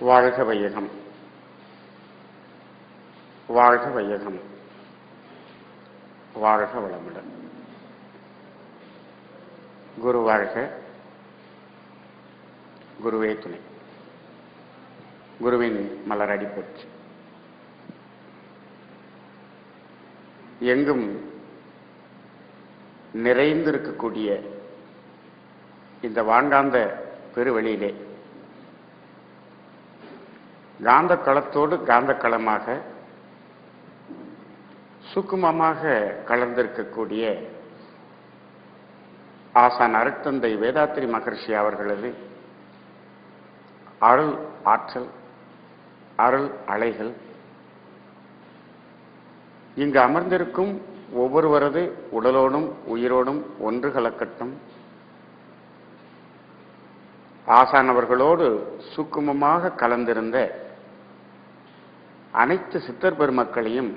வாழ்க வையகம், வாழ்க வையகம், வாழ்க வளமுடன். குரு வாழ்க, குருவே துணை. குருவின் மலரடி போற்றி. எங்கும் நிறைந்திருக்கக்கூடிய இந்த வான்காந்த பெருவெளியிலே காந்த களத்தோடு காந்த களமாக சுக்குமமாக கலந்திருக்கக்கூடிய ஆசான் அருட்தந்தை வேதாத்திரி மகர்ஷி அவர்களது அருள் ஆற்றல், அருள் அலைகள் இங்கு அமர்ந்திருக்கும் ஒவ்வொருவரது உடலோடும் உயிரோடும் ஒன்று கலக்கட்டும். ஆசானவர்களோடு சுக்குமமாக கலந்திருந்த அனைத்து சித்தர் பெருமக்களையும்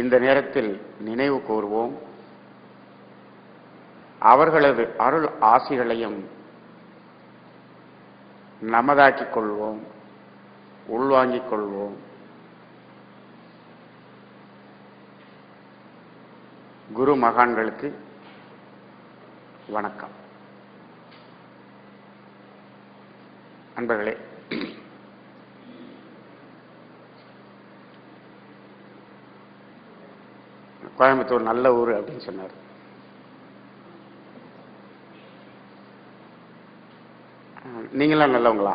இந்த நேரத்தில் நினைவு கூர்வோம். அவர்களது அருள் ஆசிகளையும் நமதாக்கிக் கொள்வோம், உள்வாங்கிக் கொள்வோம். குரு மகான்களுக்கு வணக்கம். அன்பர்களே, கோயம்புத்தூர் நல்ல ஊர் அப்படின்னு சொன்னார். நீங்களாம் நல்லவங்களா?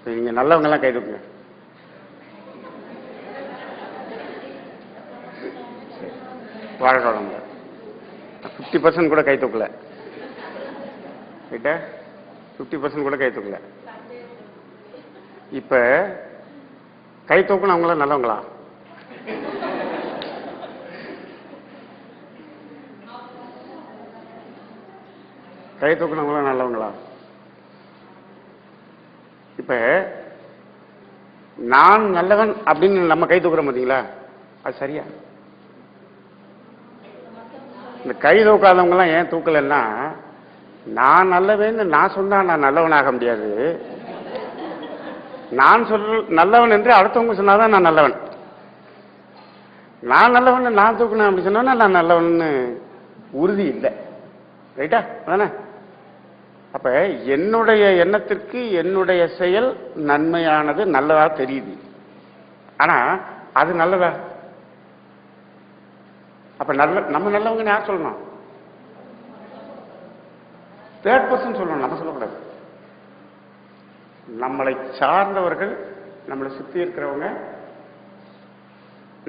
நீங்க நல்லவங்கெல்லாம் கை தூக்குங்க. வாழ்க்கை 50% கூட கை தூக்கல. 50% கூட கை தூக்கல. இப்ப கை தூக்குனவங்களா நல்லவங்களா? கை தூக்குனவங்களா நல்லவங்களா? இப்ப நான் நல்லவன் அப்படின்னு நம்ம கை தூக்குறோம் பார்த்தீங்களா, அது சரியா? இந்த கை தூக்காதவங்க எல்லாம் ஏன் தூக்கலன்னா, நான் நல்லவன் நான் சொன்னா நான் நல்லவனாக முடியாது. நான் நல்லவன் என்று அடுத்தவங்க சொன்னாதான் நான் நல்லவன். நான் நல்லவன் நான் தூக்கணும் அப்படி சொன்னா நான் நல்லவன் உறுதி இல்லை. ரைட்டா? அதானே? அப்ப என்னுடைய எண்ணத்திற்கு என்னுடைய செயல் நன்மையானது நல்லதா தெரியுது. ஆனா அது நல்லதா? அப்ப நம்ம நல்லவங்க யார் சொல்லணும்? தேர்ட் பர்சன் சொல்லணும், நம்ம சொல்லக்கூடாது. நம்மளை சார்ந்தவர்கள், நம்மளை சுத்தி இருக்கிறவங்க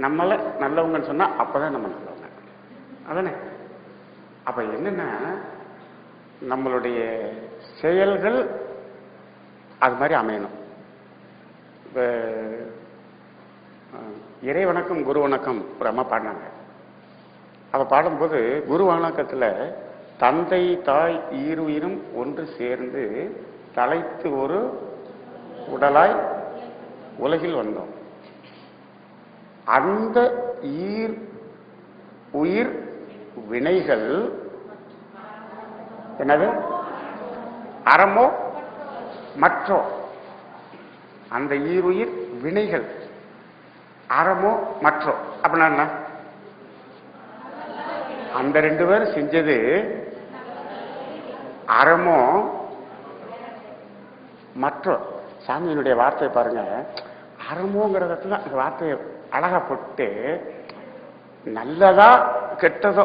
நம்மளை நல்லவங்கன்னு சொன்னா அப்பதான் நம்ம நல்லவங்க. அதானே? அப்ப என்னன்னா, நம்மளுடைய செயல்கள் அது மாதிரி அமையணும். இப்ப இறை வணக்கம் குரு வணக்கம் ஒரு அம்மா பாடினாங்க. அவ பாடும்போது குரு வணக்கத்துல தந்தை தாய் ஈருயிரும் ஒன்று சேர்ந்து தலைத்து ஒரு உடலாய் உலகில் வந்தோம். அந்த ஈர் உயிர் வினைகள் என்னது? அறமோ மற்றோ? அந்த ஈருயிர் வினைகள் அறமோ மற்றோ அப்படின்னா என்ன? அந்த ரெண்டு பேரும் செஞ்சது அறமோ மற்றோ. சாமியினுடைய வார்த்தையை பாருங்க. அறமோங்கிறதுல அந்த வார்த்தையை அழகா போட்டு, நல்லதா கெட்டதோ,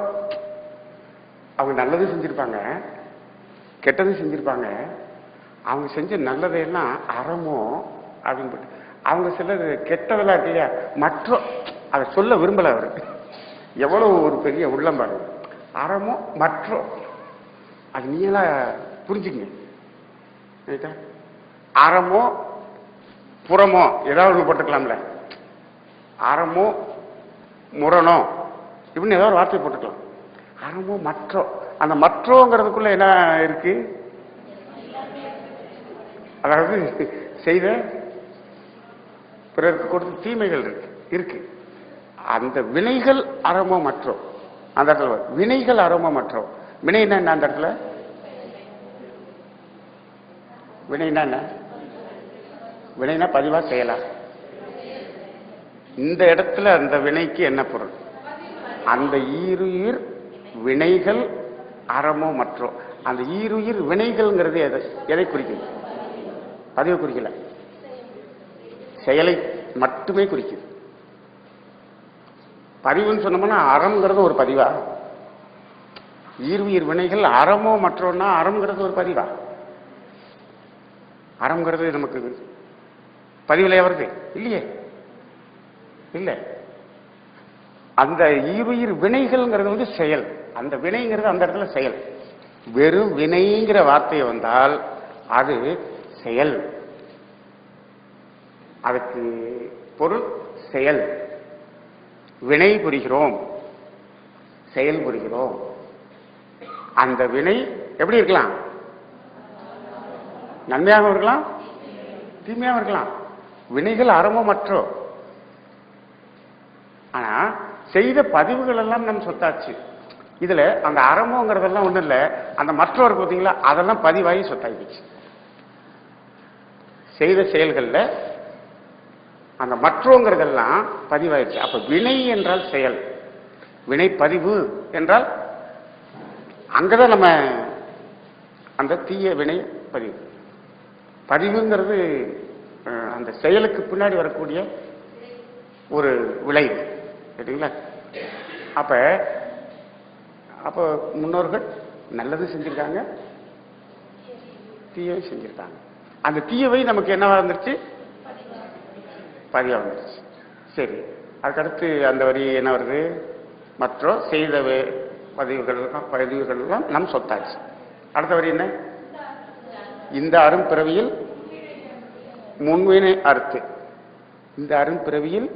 அவங்க நல்லதும் செஞ்சிருப்பாங்க கெட்டதும் செஞ்சிருப்பாங்க. அவங்க செஞ்ச நல்லதையெல்லாம் அறமோ அப்படின்னு போட்டு, அவங்க சிலது கெட்டதெல்லாம் இருக்கு இல்லையா, மற்றோ அதை சொல்ல விரும்பல. அவரு எவ்வளவு ஒரு பெரிய உள்ளம் பாருங்க. அறமோ மற்றோ, அது நீங்களா புரிஞ்சுங்க. அறமோ புறமோ ஏதாவது ஒன்று போட்டுக்கலாம்ல. அறமோ முரணோ இப்படின்னு ஏதாவது ஒரு வார்த்தையை போட்டுக்கலாம். அறமோ மற்றோ, அந்த மற்றோங்கிறதுக்குள்ள என்ன இருக்கு? அதாவது செய்த பிறருக்கு கொடுத்த தீமைகள் இருக்கு. அந்த வினைகள் அறமோ மற்றோ. அந்த இடத்துல வினைகள் அரோமமற்றோம். வினைன்னா என்ன? அந்த இடத்துல வினைனா என்ன? வினைனா பதிவா செயலா? இந்த இடத்துல அந்த வினைக்கு என்ன பொருள்? அந்த ஈருயிர் வினைகள் அறமோ மற்றோ. அந்த ஈருயிர் வினைகள்ங்கிறது எதை குறிக்குது? பதிவை குறிக்கல, செயலை மட்டுமே குறிக்குது. பதிவுன்னு சொன்னோம்னா அறம்ங்கிறது ஒரு பதிவா? ஈருயிர் வினைகள் அறமோ மற்றோன்னா அறம்ங்கிறது ஒரு பதிவா? அறம்ங்கிறது நமக்கு பதிவிலையா வருது? இல்லையே, இல்ல. அந்த ஈருயிர் வினைகள்ங்கிறது செயல். அந்த வினைங்கிறது அந்த இடத்துல செயல். வெறும் வினைங்கிற வார்த்தை வந்தால் அது செயல். அதுக்கு பொருள் செயல். வினை புரிகிறோம், செயல் புரிகிறோம். அந்த வினை எப்படி இருக்கலாம்? நன்மையாக இருக்கலாம், தீமையாக இருக்கலாம். வினைகள் அறமோ மற்றோ. ஆனா செய்த பதிவுகள் எல்லாம் நம் சொத்தாச்சு. இதுல அந்த அறமோங்கிறதெல்லாம் ஒண்ணு இல்ல, அந்த மற்றவர் பார்த்தீங்களா, அதெல்லாம் பதிவாகி சொத்தாயிடுச்சு. செய்த செயல்கள்ல அந்த மற்றோங்கிறதெல்லாம் பதிவாயிடுச்சு. அப்ப வினை என்றால் செயல், வினை பதிவு என்றால் அங்கதான் நம்ம அந்த தீய வினை பதிவு. பதிவுங்கிறது அந்த செயலுக்கு பின்னாடி வரக்கூடிய ஒரு விளைவு, சரிங்களா? அப்ப அப்போ முன்னோர்கள் நல்லது செஞ்சிருக்காங்க, தீயவை செஞ்சிருக்காங்க. அந்த தீயவை நமக்கு என்னவா வந்துருச்சு? பதிவா வந்துருச்சு. சரி, அதுக்கடுத்து அந்த வரி என்ன வருது? மற்றோ செய்த பதிவுகள் எல்லாம் நம் சொத்தாச்சு. அடுத்த வரி என்ன? இந்த அரும்பிறவியில் முன்வினை அறுத்து. இந்த அரும்பிறவியில்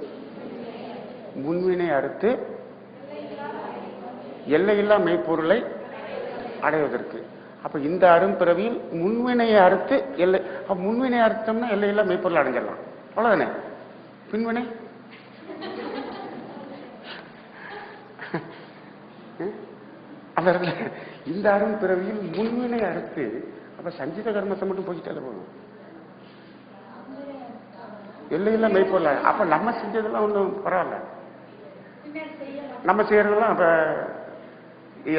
முன்வினை அறுத்து எல்லையில்லா மெய்ப்பொருளை அடைவதற்கு. அப்ப இந்த அரும்பிறவியில் முன்வினையை அறுத்து எல்லை, முன்வினை அறுத்தோம்னா எல்லையில்லா மெய்ப்பொருள் அடைஞ்சிடலாம், அவ்வளவுதானே? பின்வினை அந்த இந்த அரும்பிறவியில் முன்வினை அறுத்து, அப்ப சஞ்சித கர்மத்தை மட்டும் போய்கிட்டாலே போதும், எல்லையில்லா மெய்ப்பொருள். அப்ப நம்ம செஞ்சதெல்லாம் ஒன்றும் பரவாயில்ல, நம்ம செய்யறதெல்லாம் அப்ப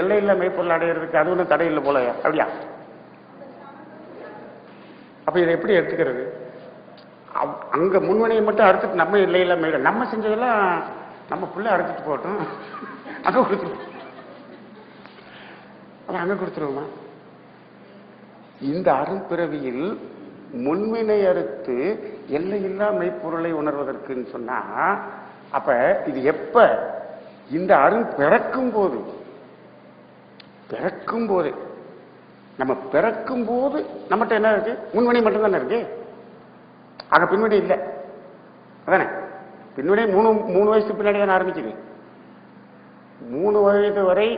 எல்லையில்லா மெய்ப்பொருள் அடையிறதுக்கு அது ஒன்றும் தடையில்லை போல, அப்படியா? அப்ப இதை எப்படி எடுத்துக்கிறது? அங்க முன்வினையை மட்டும் அறுத்துட்டு நம்ம எல்லையில்லா மெய், நம்ம செஞ்சதெல்லாம் நம்ம பிள்ளை அறுத்துட்டு போட்டோம், அங்க கொடுத்துருவோம். அங்க கொடுத்துருவோமா? இந்த அரும்பிறவியில் முன்வினை அறுத்து எல்லையில்லா மெய்ப்பொருளை உணர்வதற்குன்னு சொன்னா, அப்ப இது எப்ப? இந்த அருண் பிறக்கும் போது, நம்ம பிறக்கும் போது நம்மகிட்ட என்ன இருக்கு? முன்வினை மட்டும்தானே இருக்கு, அங்க பின்வினை இல்லை, அதானே? பின்வினை மூணு வயசுக்கு பின்னாடி தானே ஆரம்பிக்குது. 3 வயது வரை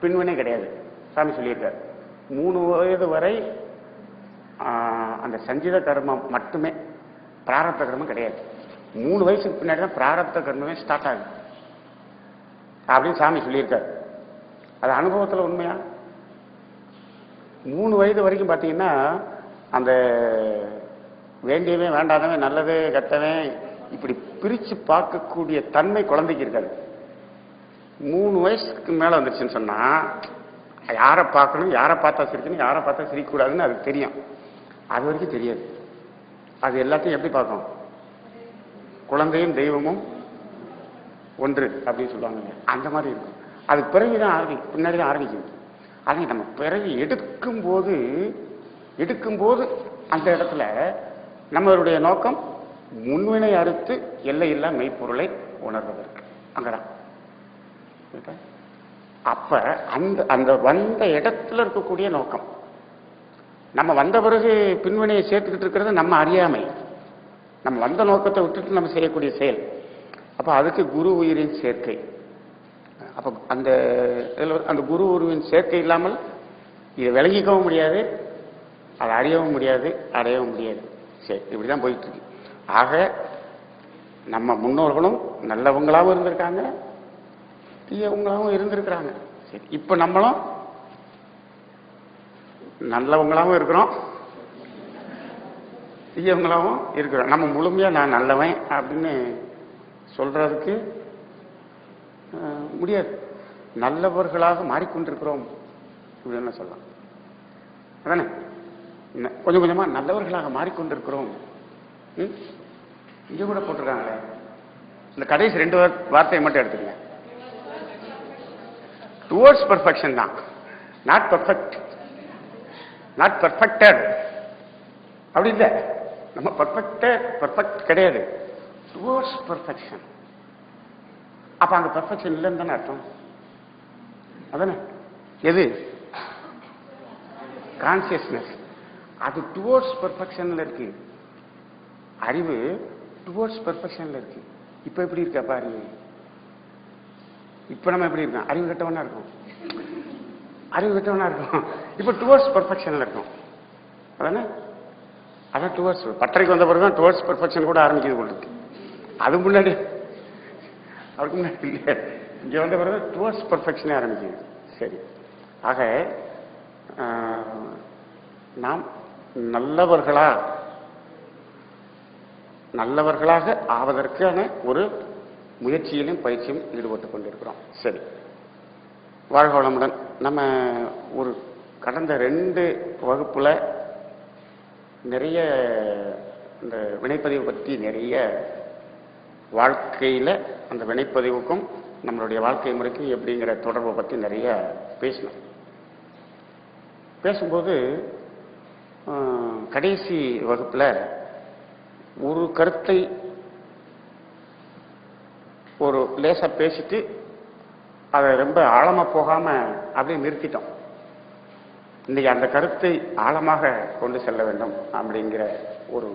பின்வினை கிடையாது, சாமி சொல்லியிருக்காரு. 3 வயது வரை அந்த சஞ்சித கர்மம் மட்டுமே, பிராரப்த கர்மம் கிடையாது. 3 வயசுக்கு பின்னாடி தான் பிராரப்த கர்மமே ஸ்டார்ட் ஆகுது அப்படின்னு சாமி சொல்லியிருக்காரு. அது அனுபவத்தில் உண்மையா? 3 வயது வரைக்கும் பார்த்தீங்கன்னா அந்த வேண்டியவன் வேண்டாதவன், நல்லது கெட்டவன், இப்படி பிரித்து பார்க்கக்கூடிய தன்மை குழந்தைக்கு இருக்காது. 3 வயசுக்கு மேலே வந்துருச்சுன்னு சொன்னா யாரை பார்க்கணும், யாரை பார்த்தா சிரிக்கணும், யாரை பார்த்தா சிரிக்கக்கூடாதுன்னு அதுக்கு தெரியும். அது வரைக்கும் தெரியாது. அது எல்லாத்தையும் எப்படி பார்க்கும்? குழந்தையும் தெய்வமும் ஒன்று அப்படின்னு சொல்லுவாங்க, அந்த மாதிரி இருக்கும். அது பிறகுதான் பின்னாடி தான் ஆரம்பிக்குது. அதை நம்ம பிறகு எடுக்கும்போது அந்த இடத்துல நம்மளுடைய நோக்கம் முன்வினை அறுத்து எல்லையில்லா மெய்ப்பொருளை உணர்வதற்கு. அங்கதான் அப்ப அந்த வந்த இடத்துல இருக்கக்கூடிய நோக்கம். நம்ம வந்த பிறகு பின்வினையை சேர்த்துக்கிட்டு இருக்கிறது நம்ம அறியாமை, நம்ம வந்த நோக்கத்தை விட்டுட்டு நம்ம செய்யக்கூடிய செயல். அப்ப அதுக்கு குரு உயிரின் சேர்க்கை. அப்ப அந்த குரு உருவின் சேர்க்கை இல்லாமல் இதை விளங்கிக்கவும் முடியாது, அதை அறியவும் முடியாது, அடையவும் முடியாது. சரி, இப்படிதான் போயிட்டு இருக்கு. ஆக நம்ம முன்னோர்களும் நல்லவங்களாகவும் இருந்திருக்காங்க, தீயவங்களாகவும் இருந்திருக்கிறாங்க. சரி, இப்ப நம்மளும் நல்லவங்களாகவும் இருக்கிறோம், தீயவங்களாகவும் இருக்கிறோம். நம்ம முழுமையா நான் நல்லவன் அப்படின்னு சொல்றதுக்கு முடியாது. நல்லவர்களாக மாறிக்கொண்டிருக்கிறோம் அப்படின்னு சொல்லலாம். அதானே, கொஞ்சம் கொஞ்சமா நல்லவர்களாக மாறிக்கொண்டிருக்கிறோம். இங்க கூட போட்டிருக்காங்களே, இந்த கடைசி 2 வார்த்தையை மட்டும் எடுத்துக்கங்க. டுவர்ட்ஸ் பெர்ஃபெக்ஷன் தான், நாட் பெர்ஃபெக்ட், நாட் பெர்ஃபெக்டட். அப்படி இல்லை, நம்ம பெர்ஃபெக்ட் கிடையாது, டுவர்ட்ஸ் பெர்ஃபெக்ஷன். அப்ப அங்க பெர்ஃபெக்ஷன் இல்லைன்னு தானே அர்த்தம். அதானே, எது கான்சியஸ்னஸ் அது டுவர்ட்ஸ் பெர்ஃபெக்ஷன்ல இருக்கு, அறிவு டுவர்ட்ஸ் பெர்ஃபெக்ஷன்ல இருக்கு. இப்ப எப்படி இருக்கப்பா அறிவு? இப்ப நம்ம எப்படி இருக்கோம்? அறிவு கட்டவனா இருக்கும், அறிவு கட்டவனா இருக்கும். இப்ப டுவர்ட்ஸ் பெர்ஃபெக்ஷன்ல இருக்கும். அதானே, அதான் டுவர்ட்ஸ். பட்டறைக்கு வந்த பிறகுதான் டுவர்ட்ஸ் பெர்ஃபெக்ஷன் கூட ஆரம்பிக்குது போல இருக்கு. அது முன்னாடி, அதுக்கு முன்னாடி இல்லை, இங்க வந்த பிறகு டுவர்ட்ஸ் பெர்ஃபெக்ஷனே ஆரம்பிக்குது. சரி, ஆக நாம் நல்லவர்களாக ஆவதற்கான ஒரு முயற்சியிலும் பயிற்சியும் ஈடுபட்டுக் கொண்டிருக்கிறோம். சரி, வாழ்க வளமுடன். நம்ம ஒரு கடந்த 2 வகுப்புல நிறைய இந்த வினைப்பதிவு பற்றி, நிறைய வாழ்க்கையில அந்த வினைப்பதிவுக்கும் நம்மளுடைய வாழ்க்கை முறைக்கும் எப்படிங்கிற தொடர்பை பற்றி நிறைய பேசணும். பேசும்போது கடைசி வகுப்புல ஒரு கருத்தை ஒரு லேசா பேசிட்டு அதை ரொம்ப ஆழமா போகாம அப்படியே நிறுத்திட்டோம். இன்னைக்கு அந்த கருத்தை ஆழமாக கொண்டு செல்ல வேண்டும் அப்படிங்கிற ஒரு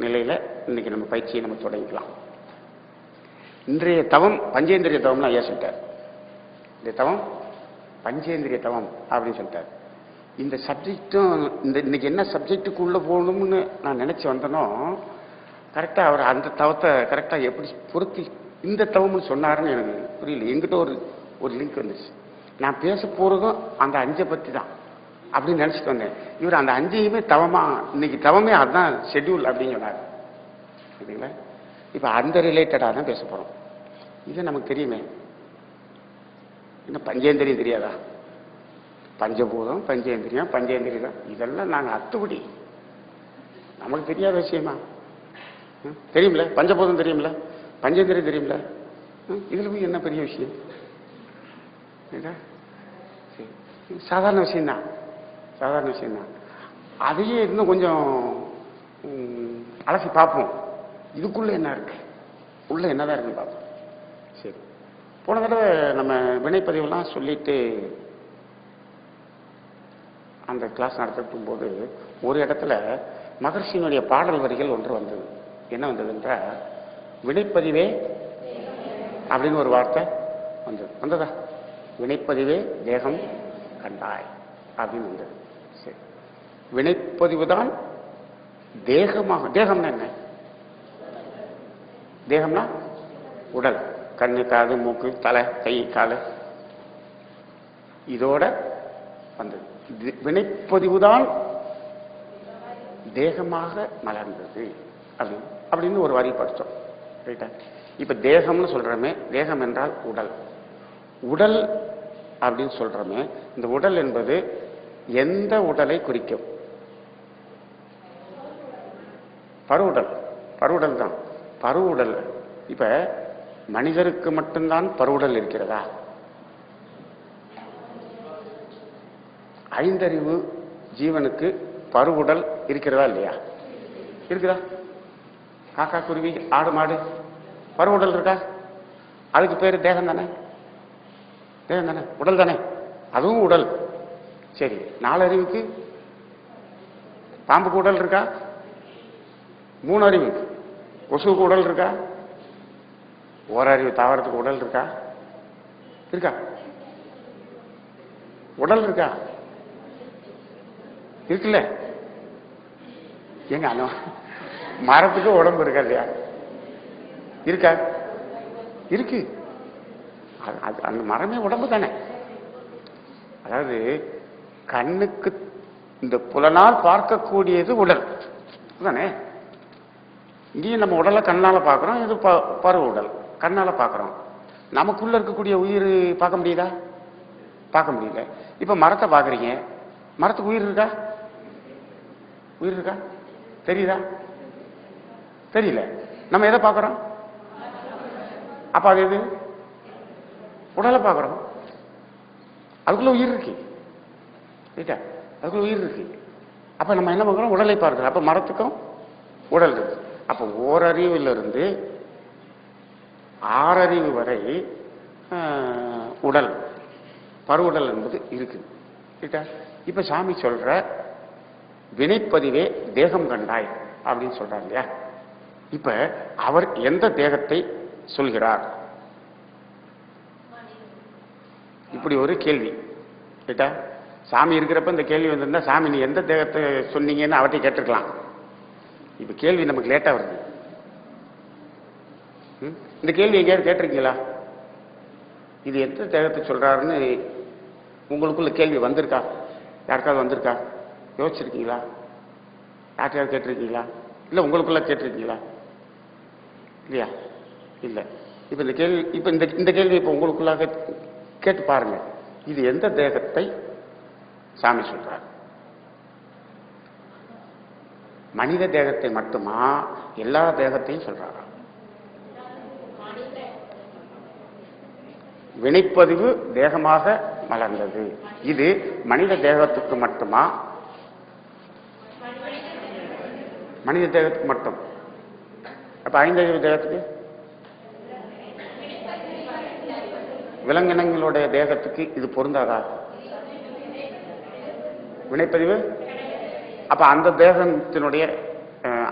நிலையில இன்னைக்கு நம்ம பயிற்சியை நம்ம தொடங்கிக்கலாம். இன்றைய தவம் பஞ்சேந்திரிய தவம்னா ஐயா சொல்லிட்டார். இந்த தவம் பஞ்சேந்திரிய தவம் அப்படின்னு சொல்லிட்டார். இந்த சப்ஜெக்டும் இன்னைக்கு என்ன சப்ஜெக்டுக்கு உள்ள போகணும்னு நான் நினைச்சு வந்தனோ, கரெக்டா அவர் அந்த தவத்தை கரெக்டா எப்படி பொருத்தி இந்த தவம்னு சொன்னாருன்னு எனக்கு புரியல. எங்கிட்ட ஒரு லிங்க் வந்துச்சு. நான் பேச போறதும் அந்த 5 பத்தி தான் அப்படின்னு நினைச்சிட்டு வந்தேன். இவர் அந்த 5ஐயுமே தவமா, இன்னைக்கு தவமே அதுதான் ஷெட்யூல் அப்படின்னு சொன்னார். சரிங்களா? இப்ப அந்த ரிலேட்டடா தான் பேச போறோம். இது நமக்கு தெரியுமே, இன்னும் பஞ்சேந்திரியம் தெரியாதா? பஞ்சபூதம், பஞ்சேந்திரியம் இதெல்லாம் நாங்க அத்துப்படி, நமக்கு தெரியாத விஷயமா? தெரியுமில்ல, பஞ்சபூதம் தெரியுமில்ல, பஞ்சேந்திரியம் தெரியுமில்ல, இதுல போய் என்ன பெரிய விஷயம்? சாதாரண விஷயம்தான், சாதாரண விஷயம்தான். அதையே இன்னும் கொஞ்சம் அலசி பார்ப்போம். இதுக்குள்ள என்ன இருக்கு, உள்ள என்னதான் இருக்குன்னு பார்ப்போம். சரி, போன தடவை நம்ம வினைப்பதிவெல்லாம் சொல்லிட்டு அந்த கிளாஸ் நடத்தும் போது ஒரு இடத்துல மகர்ஷியினுடைய பாடல் வரிகள் ஒன்று வந்தது. என்ன வந்ததுன்றா, வினைப்பதிவே அப்படின்னு ஒரு வார்த்தை வந்ததா? வினைப்பதிவே தேகம் கண்டாய் அப்படின்னு வந்தது. சரி, வினைப்பதிவு தான் தேகமாக. தேகம்னா என்ன? தேகம்னா உடல், கண்ணு, காது, மூக்கு, தலை, கை, காலு, இதோட வந்தது. வினைப்பதிவுதான் தேகமாக மலர்ந்தது அப்படின்னு ஒரு வரி படித்தோம். ரைட்டா? இப்ப தேகம்னு சொல்றோமே, தேகம் என்றால் உடல். உடல் அப்படின்னு சொல்றோமே, இந்த உடல் என்பது எந்த உடலை குறிக்கும்? பருவுடல். பருவுடல் தான் பருவுடல். இப்ப மனிதருக்கு மட்டும்தான் பருவுடல் இருக்கிறதா? 5 ஜீவனுக்கு பருவுடல் இருக்கிறதா இல்லையா? இருக்குதா? காக்கா, குருவி, ஆடு, மாடு பருவுடல் இருக்கா? அதுக்கு பேரு தேகம் தானே? தேகம் தானே, உடல் தானே, அதுவும் உடல். சரி, 4 அறிவுக்கு பாம்புக்கு உடல் இருக்கா? 3 அறிவுக்கு கொசுவுக்கு உடல் இருக்கா? 1 அறிவு தாவரத்துக்கு உடல் இருக்கா? இருக்கா? உடல் இருக்கா? இருக்குல்ல? எங்க மரத்துக்கு உடம்பு இருக்கா இல்லையா? இருக்கா? இருக்கு. அந்த மரமே உடம்பு தானே. அதாவது கண்ணுக்கு இந்த புலனால் பார்க்கக்கூடியது உடல் தானே. இங்கேயும் நம்ம உடலை கண்ணால பார்க்கிறோம். இது பருவ உடல் கண்ணால பார்க்கிறோம். நமக்குள்ள இருக்கக்கூடிய உயிர் பார்க்க முடியுதா? பார்க்க முடியல. இப்ப மரத்தை பார்க்குறீங்க, மரத்துக்கு உயிர் இருக்கா? உயிர் இருக்கா? தெரியுதா? தெரியல. நம்ம எதை பார்க்கிறோம்? அப்ப அது எது? உடலை பார்க்கிறோம். அதுக்குள்ள உயிர் இருக்கு. அதுக்குள்ள உயிர் இருக்கு. அப்ப நம்ம என்ன பார்க்கிறோம்? உடலை பார்க்கிறோம். அப்ப மரத்துக்கும் உடல் இருக்கு. அப்ப ஓரறிவிலிருந்து ஆறறிவு வரை உடல் பருவுடல் என்பது இருக்கு. இப்ப சாமி சொல்ற வினைப்பதிவே தேகம் கண்டாய் அப்படின்னு சொல்றாங்க இல்லையா? இப்ப அவர் எந்த தேகத்தை சொல்கிறார்? இப்படி ஒரு கேள்வி கேட்டா, சாமி இருக்கிறப்ப இந்த கேள்வி வந்திருந்தா சாமி நீ எந்த தேகத்தை சொன்னீங்கன்னு அவர்கிட்ட கேட்டிருக்கலாம். இப்ப கேள்வி நமக்கு லேட்டா வருது. இந்த கேள்வி எங்கேயாவது கேட்டிருக்கீங்களா? இது எந்த தேகத்தை சொல்றாருன்னு உங்களுக்குள்ள கேள்வி வந்திருக்கா? யாருக்காவது வந்திருக்கா? யோசிச்சிருக்கீங்களா? யார்கிட்டயாவது கேட்டிருக்கீங்களா? இல்ல உங்களுக்குள்ள கேட்டிருக்கீங்களா? இல்லையா? இல்ல. இப்ப இந்த கேள்வி இப்ப உங்களுக்குள்ளாக கேட்டு பாருங்க. இது எந்த தேகத்தை சாமி சொல்றார்? மனித தேகத்தை மட்டுமா எல்லா தேகத்தையும் சொல்றாரா? வினைப்பதிவு தேகமாக மலர்ந்தது. இது மனித தேகத்துக்கு மட்டுமா? மனித தேகத்துக்கு மட்டும். அப்ப ஐந்தறிவு தேகத்துக்கு, விலங்கினங்களுடைய தேகத்துக்கு இது பொருந்தாதா? வினைப்பதிவு. அப்ப அந்த தேகத்தினுடைய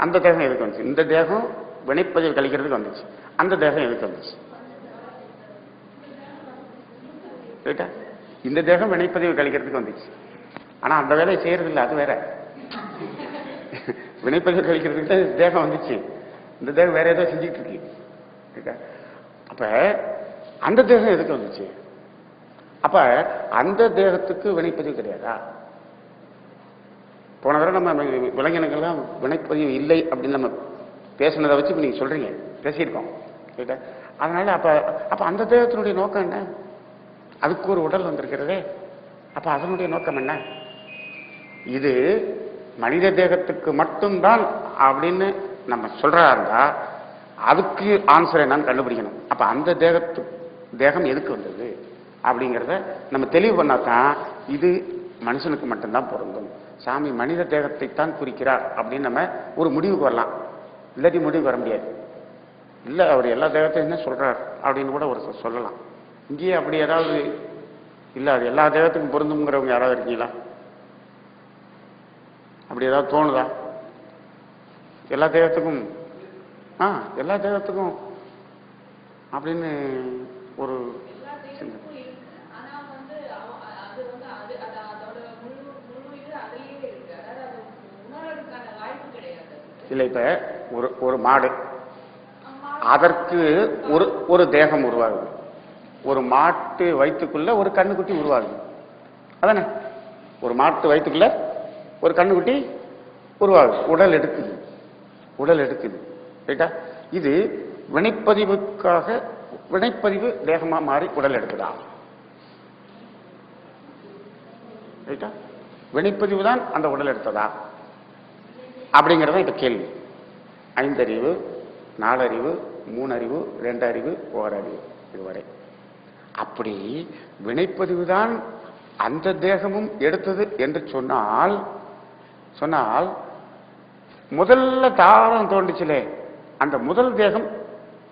அந்த தேகம் எதுக்கு வந்துச்சு? இந்த தேகம் வினைப்பதிவு கழிக்கிறதுக்கு வந்துச்சு. அந்த தேகம் எதுக்கு வந்துச்சு? இந்த தேகம் வினைப்பதிவு கழிக்கிறதுக்கு வந்துச்சு. ஆனா அந்த வேலையை செய்யறது இல்லை. அது வேற. வினைப்பதிவு கழிக்கிறதுக்கு தான் தேகம் வந்துச்சு. இந்த தேகம் வேற ஏதோ செஞ்சுட்டு இருக்கு. அப்ப அந்த தேகம் எதுக்கு வந்துச்சு? அப்ப அந்த தேகத்துக்கு வினைப்பதிவு கிடையாதா? போன தடவை நம்ம விலங்கினங்கள்லாம் வினைப்பதிவு இல்லை அப்படின்னு நம்ம பேசினதை வச்சு இப்ப நீங்க சொல்றீங்க, பேசியிருக்கோம். அதனால அப்ப அந்த தேகத்தினுடைய நோக்கம் என்ன? அதுக்கு ஒரு உடல் வந்திருக்கிறதே. அப்ப அதனுடைய நோக்கம் என்ன? இது மனித தேகத்துக்கு மட்டும்தான் அப்படின்னு நம்ம சொல்றதா இருந்தா அதுக்கு ஆன்சர் என்னன்னு கண்டுபிடிக்கணும். அப்ப அந்த தேகம் எதுக்கு வந்தது அப்படிங்கிறத நம்ம தெளிவு பண்ணாதான் இது மனுஷனுக்கு மட்டும்தான் பொருந்தும். சாமி மனித தேகத்தை தான் குறிக்கிறார் அப்படின்னு நம்ம ஒரு முடிவுக்கு வரலாம். இல்லாட்டி முடிவுக்கு வர முடியாது. இல்ல அவர் எல்லா தேகத்தையும் என்ன சொல்றார் அப்படின்னு கூட ஒரு சொல்லலாம். இங்கேயே அப்படி ஏதாவது இல்ல அது எல்லா தேகத்துக்கும் பொருந்துங்கிறவங்க யாராவது இருக்கீங்களா? அப்படி ஏதாவது தோணுதா? எல்லா தேகத்துக்கும் எல்லா தேகத்துக்கும் அப்படின்னு ஒரு இல்லை. இப்ப ஒரு மாடு, அதற்கு ஒரு தேகம் உருவாகுது. ஒரு மாட்டு வயிற்றுக்குள்ள ஒரு கண்ணுக்குட்டி உருவாகுது. அதானே? ஒரு மாட்டு வயிற்றுக்குள்ள ஒரு கண்ணுக்குட்டி உருவாகுது. உடல் எடுக்குது. ரைட்டா? இது வினைப்பதிவுக்காக வினைப்பதிவு தேகமா மாறி உடல் எடுக்குதா? ரைட்டா? வினைப்பதிவு தான் அந்த உடல் எடுத்ததா அப்படிங்கிறத இப்ப கேள்வி. ஐந்தறிவு, நாலறிவு, மூணறிவு, ரெண்டறிவு, ஓரறிவு இதுவரை. அப்படி வினைப்பதிவுதான் அந்த தேகமும் எடுத்தது என்று சொன்னால் முதல்ல தாவரம் தோன்றுச்சுலே அந்த முதல் தேகம்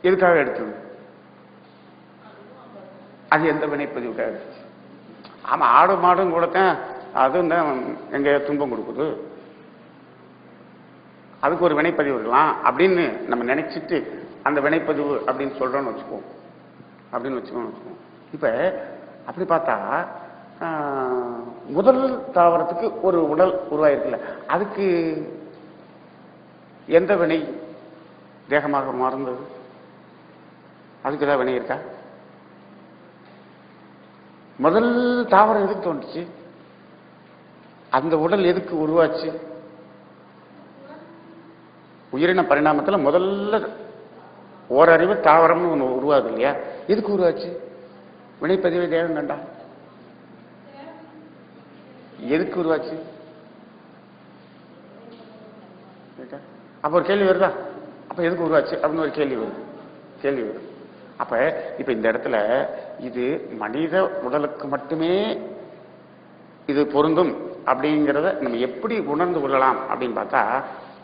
எதுக்காக எடுத்தது? அது எந்த வினைப்பதிவுக்காக எடுத்துச்சு? ஆமா, ஆடு மாடும் கூடத்தான் அதுவும் தான் எங்க துன்பம் கொடுக்குது, அதுக்கு ஒரு வினைப்பதிவு இருக்கலாம் அப்படின்னு நம்ம நினைச்சிட்டு அந்த வினைப்பதிவு அப்படின்னு சொல்றோம்னு வச்சுக்குவோம். இப்ப அப்படி பார்த்தா முதல் தாவரத்துக்கு ஒரு உடல் உருவாயிருக்குல்ல, அதுக்கு எந்த வினை தேகமாக மாறுந்தது? அதுக்கு ஏதாவது வினை இருக்கா? முதல் தாவரம் எதுக்கு தோன்றுச்சு? அந்த உடல் எதுக்கு உருவாச்சு? உயிரின பரிணாமத்துல முதல்ல ஓரறிவு தாவரம்னு ஒண்ணு உருவாது இல்லையா? எதுக்கு உருவாச்சு? வினைப்பதிவை தேகம் கண்டா எதுக்கு உருவாச்சு? அப்ப ஒரு கேள்வி வருதா? அப்ப எதுக்கு உருவாச்சு அப்படின்னு ஒரு கேள்வி வருது. அப்ப இப்ப இந்த இடத்துல இது மனித உடலுக்கு மட்டுமே இது பொருந்தும் அப்படிங்கிறத நம்ம எப்படி உணர்ந்து கொள்ளலாம் அப்படின்னு பார்த்தா,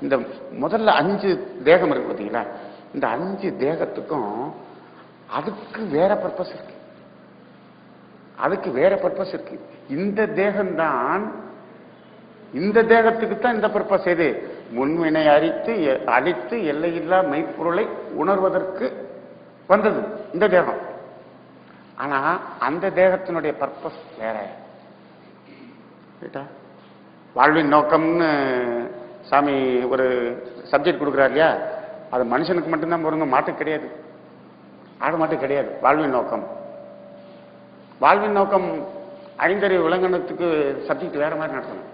இந்த முதல்ல 5 தேகம் இருக்கு பார்த்தீங்களா? இந்த 5 தேகத்துக்கும் அதுக்கு வேற பர்பஸ் இருக்கு. இந்த தேகம்தான், இந்த தேகத்துக்கு தான் இந்த பர்பஸ். எது? முன்வினை அழித்து எல்லையில்லா மெய்ப்பொருளை உணர்வதற்கு வந்தது இந்த தேகம். ஆனா அந்த தேகத்தினுடைய பர்பஸ் வேற. வாழ்வின் நோக்கம்னு சாமி ஒரு சப்ஜெக்ட் கொடுக்குறாரு இல்லையா? அது மனுஷனுக்கு மட்டும்தான் பொருந்தும், மாட்டுக்கு கிடையாது, ஆடு மாட்டுக்கு கிடையாது. வாழ்வின் நோக்கம் ஐந்தறிவு விலங்கினத்துக்கு சப்ஜெக்ட் வேற மாதிரி நடத்தணும்.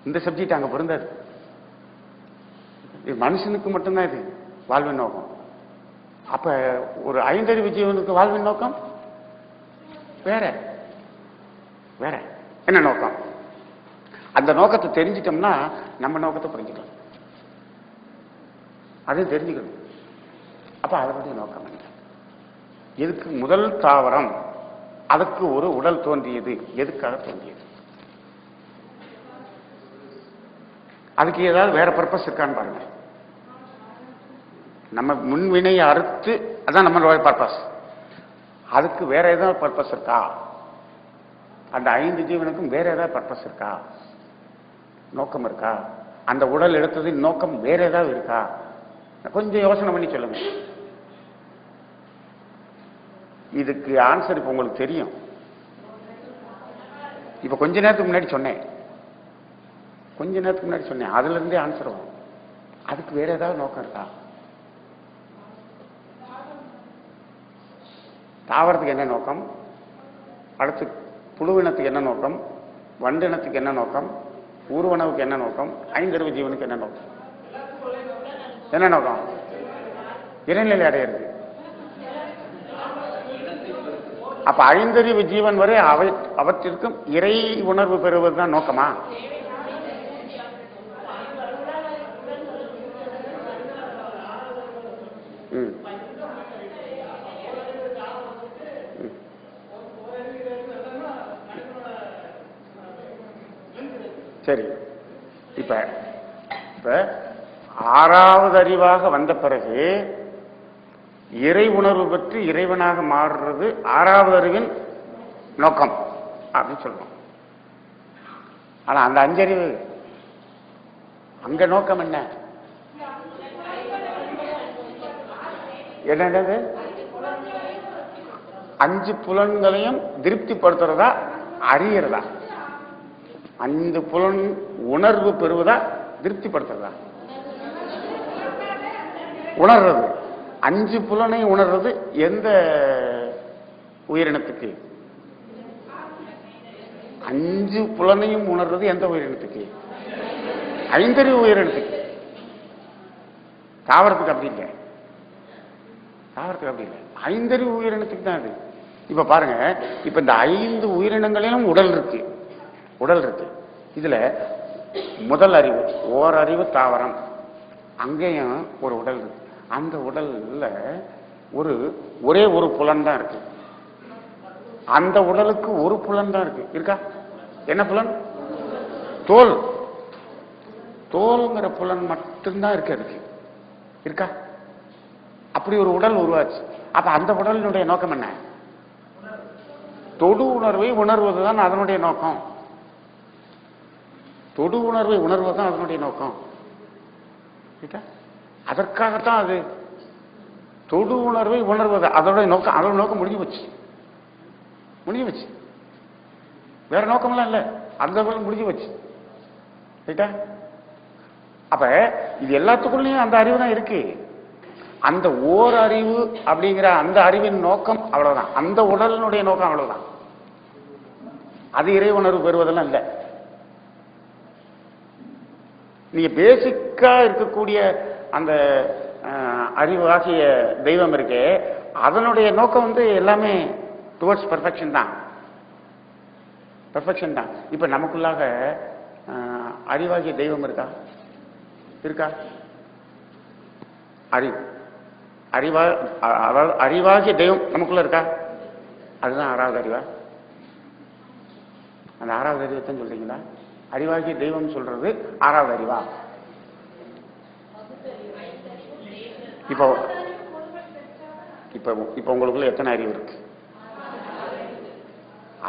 இந்த சப்ஜெக்ட் அங்க பொருந்தாது. இது மனுஷனுக்கு மட்டும்தான் இது வாழ்வின் நோக்கம். அப்ப ஒரு ஐந்தறிவு ஜீவனுக்கு வாழ்வின் நோக்கம் வேற. என்ன நோக்கம்? அந்த நோக்கத்தை தெரிஞ்சிட்டோம்னா நம்ம நோக்கத்தை புரிஞ்சுக்கலாம். அதையும் தெரிஞ்சுக்கணும். அப்ப அதனுடைய நோக்கம் என்ன? எதுக்கு முதல் தாவரம் அதுக்கு ஒரு உடல் தோன்றியது? எதுக்காக தோன்றியது? அதுக்கு ஏதாவது வேற பர்பஸ் இருக்கான்னு பாருங்க. நம்ம முன்வினையை அறுத்து, அதான் நம்மளோட பர்பஸ். அதுக்கு வேற ஏதாவது பர்பஸ் இருக்கா? அந்த 5 ஜீவனுக்கும் வேற ஏதாவது பர்பஸ் இருக்கா? நோக்கம் இருக்கா? அந்த உடல் எடுத்ததின் நோக்கம் வேற ஏதாவது இருக்கா? கொஞ்சம் யோசனை பண்ணி சொல்லுங்க. இதுக்கு ஆன்சர் இப்ப உங்களுக்கு தெரியும். இப்ப கொஞ்ச நேரத்துக்கு முன்னாடி சொன்னேன், அதுல இருந்தே ஆன்சர் வரும். அதுக்கு வேற ஏதாவது நோக்கம் இருக்கா? தாவரத்துக்கு என்ன நோக்கம்? அடுத்து புழுவினத்துக்கு என்ன நோக்கம்? வண்டினத்துக்கு என்ன நோக்கம்? ஊர்வனவுக்கு என்ன நோக்கம்? ஐந்தறிவு ஜீவனுக்கு என்ன நோக்கம்? இறைநிலை அடையிறது. அப்ப ஐந்தறிவு ஜீவன் வரை அவற்றிற்கும் இறை உணர்வு பெறுவதுதான் நோக்கமா? சரி. இப்ப 6வது அறிவாக வந்த பிறகு இறை உணர்வு பெற்று இறைவனாக மாறுறது 6வது அறிவின் நோக்கம் அப்படின்னு சொல்றோம். ஆனா அந்த 5 அறிவு அங்க நோக்கம் என்ன? என்னது? 5 புலன்களையும் திருப்திப்படுத்துறதா, அறியறதா? 5 புலன் உணர்வு பெறுவதா, திருப்திப்படுத்துறதா? உணர்றது. 5 புலனை உணர்றது எந்த உயிரினத்துக்கு? 5 புலனையும் உணர்றது எந்த உயிரினத்துக்கு? ஐந்தறிவு உயிரினத்துக்கு. தாவரத்துக்கு அப்படி இல்லை. ஐந்தறிவு உயிரினத்துக்கு தான் அது. இப்ப பாருங்க, இப்ப இந்த 5 உயிரினங்களிலும் உடல் இருக்கு. இதுல முதல் அறிவு ஓரறிவு தாவரம், அங்கேயும் ஒரு உடல் இருக்கு. அந்த உடல்ல ஒரே ஒரு புலன் தான் இருக்கு. அந்த உடலுக்கு ஒரு புலன் தான் இருக்கு. இருக்கா? என்ன புலன்? தோல்ங்கிற புலன் மட்டும்தான் இருக்கு. அதுக்கு இருக்கா? அப்படி ஒரு உடல் உருவாச்சு. அப்ப அந்த உடலினுடைய நோக்கம் என்ன? தொடு உணர்வை உணர்வதுதான் அதனுடைய நோக்கம். அதற்காகத்தான் அது தொடு உணர்வை உணர்வது அதோட நோக்கம் முடிஞ்சு போச்சு. வேற நோக்கம்லாம் இல்ல, அந்த முடிஞ்சு போச்சு. அப்ப இது எல்லாத்துக்குள்ளயும் அந்த அறிவு தான் இருக்கு. அந்த ஓர் அறிவு அப்படிங்கிற அந்த அறிவின் நோக்கம் அவ்வளவுதான். அந்த உடலினுடைய நோக்கம் அவ்வளவுதான். அது இறை உணர்வு பெறுவதெல்லாம் இல்லை. நீங்க பேசிக்கா இருக்கக்கூடிய அந்த அறிவாகிய தெய்வம் இருக்கே, அதனுடைய நோக்கம் எல்லாமே டுவர்ட்ஸ் பெர்ஃபெக்ஷன் தான். பெர்ஃபெக்ஷன் தான். இப்ப நமக்குள்ளாக அறிவாகிய தெய்வம் இருக்கா? இருக்கா? அதாவது அறிவாகிய தெய்வம் நமக்குள்ள இருக்கா? அதுதான் ஆறாவது அறிவா? அந்த ஆறாவது அறிவைத்தான் சொல்றீங்களா? அறிவாகிய தெய்வம் சொல்றது ஆறாவது அறிவா? இப்போ இப்ப இப்ப உங்களுக்குள்ள எத்தனை அறிவு இருக்கு?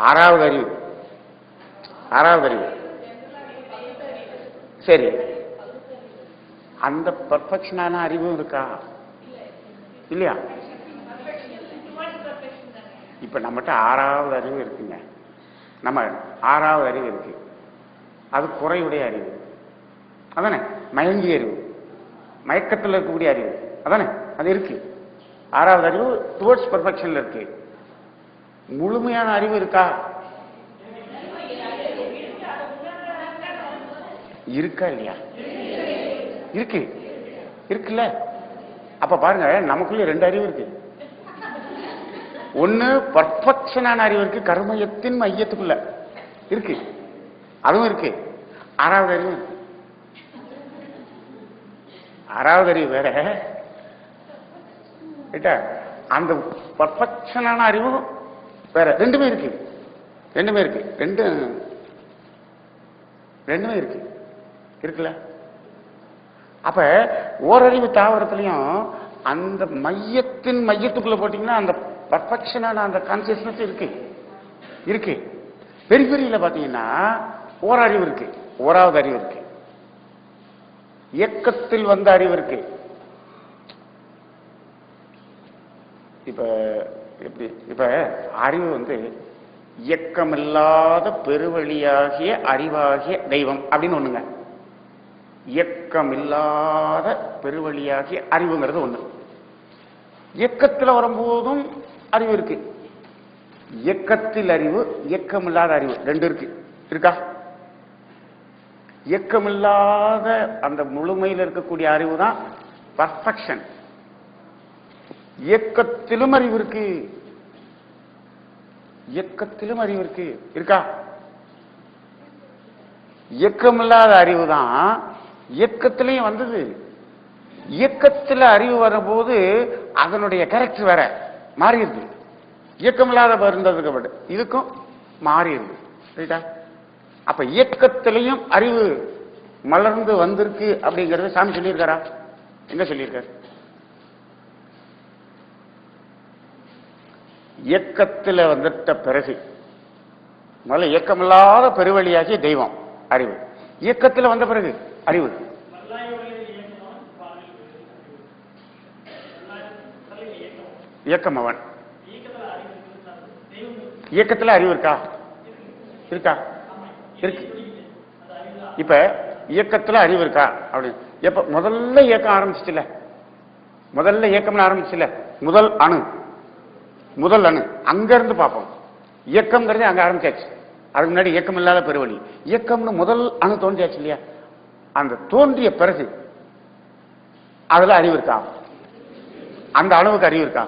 ஆறாவது அறிவு. ஆறாவது அறிவு. சரி, அந்த பர்ஃபெக்ஷனான அறிவும் இருக்கா? இல்லையா? இப்ப நம்மகிட்ட ஆறாவது அறிவு இருக்குங்க. நம்ம ஆறாவது அறிவு இருக்கு. அது குறையுடைய அறிவு. அதானே? மயங்கிய அறிவு, மயக்கத்தில் இருக்கக்கூடிய அறிவு. அதானே? அது இருக்கு. ஆறாவது அறிவு டுவர்ட்ஸ் பெர்ஃபெக்ஷன்ல இருக்கு. முழுமையான அறிவு இருக்கா? இருக்கா இல்லையா? இருக்கு. இருக்குல்ல? அப்ப பாருங்க, நமக்குள்ள ரெண்டு அறிவு இருக்கு. ஒண்ணு பர்ஃபெக்ஷனான அறிவு இருக்கு, கர்மயத்தின் மையத்துக்குள்ள இருக்கு, அதுவும் இருக்கு. ஆறாவது அறிவு. ஆறாவது அறிவு வேற. அந்த பர்ஃபெக்ஷனான அறிவு வேற. ரெண்டுமே இருக்கு. ரெண்டுமே இருக்கு. ரெண்டுமே இருக்கு. இருக்குல்ல? அப்ப ஓரறிவு தாவரத்திலையும் அந்த மையத்தின் மையத்துக்குள்ள போட்டீங்கன்னா அந்த பர்ஃபெக்ஷனான அந்த கான்சியஸ்னஸ் இருக்கு. இருக்கு. பெரிஃபெரியில பாத்தீங்கன்னா ஓரறிவு இருக்கு, ஓராவது அறிவு இருக்கு, இயக்கத்தில் வந்த அறிவு இருக்கு. இப்ப எப்படி? இப்ப அறிவு இயக்கமில்லாத பெருவழியாகிய அறிவாகிய தெய்வம் அப்படின்னு ஒண்ணுங்க. இயக்கமில்லாத பெருவழியாகிய அறிவுங்கிறது ஒண்ணு. இயக்கத்தில் வரும்போதும் அறிவு இருக்கு. இயக்கத்தில் அறிவு, இயக்கமில்லாத அறிவு ரெண்டு இருக்கு. இருக்கா? இயக்கமில்லாத அந்த முழுமையில் இருக்கக்கூடிய அறிவு தான் பர்ஃபெக்ஷன். இயக்கத்திலும் அறிவு இருக்கு. இயக்கத்திலும் அறிவு இருக்கு. இருக்கா? இயக்கமில்லாத அறிவு தான் இயக்கத்திலையும் வந்தது. இயக்கத்தில் அறிவு வரும்போது அதனுடைய கேரக்டர் வேற மாறிடுது. இயக்கமில்லாத இருந்ததுக்கு பட்டு இதுக்கும் மாறிடுது. ரைட்டா? அப்ப இயக்கத்திலையும் அறிவு மலர்ந்து வந்திருக்கு அப்படிங்கறது சாமி சொல்லியிருக்காரா? எங்க சொல்லியிருக்காரு? இயக்கத்தில் வந்துட்ட பிறகு முதல்ல இயக்கமில்லாத பெருவழியாகிய தெய்வம் அறிவு. இயக்கத்தில் வந்த பிறகு அறிவு. இயக்கம் அவன். இயக்கத்தில் அறிவு இருக்கா? இருக்கா? இருக்கு. இப்ப இயக்கத்தில் அறிவு இருக்கா அப்படி எப்ப முதல்ல இயக்கம் ஆரம்பிச்சுல? முதல்ல இயக்கம் ஆரம்பிச்சுல? முதல் அணு, முதல் அணு அங்க இருந்து பார்ப்போம். இயக்கம்ங்கிறது அங்க ஆரம்பிச்சாச்சு. அதுக்கு முன்னாடி இயக்கம் இல்லாத பெருவழி. இயக்கம்னு முதல் அணு தோன்றியாச்சு இல்லையா? அந்த தோன்றிய பிறகு அதுல அறிவு இருக்கா? அந்த அணுவுக்கு அறிவு இருக்கா?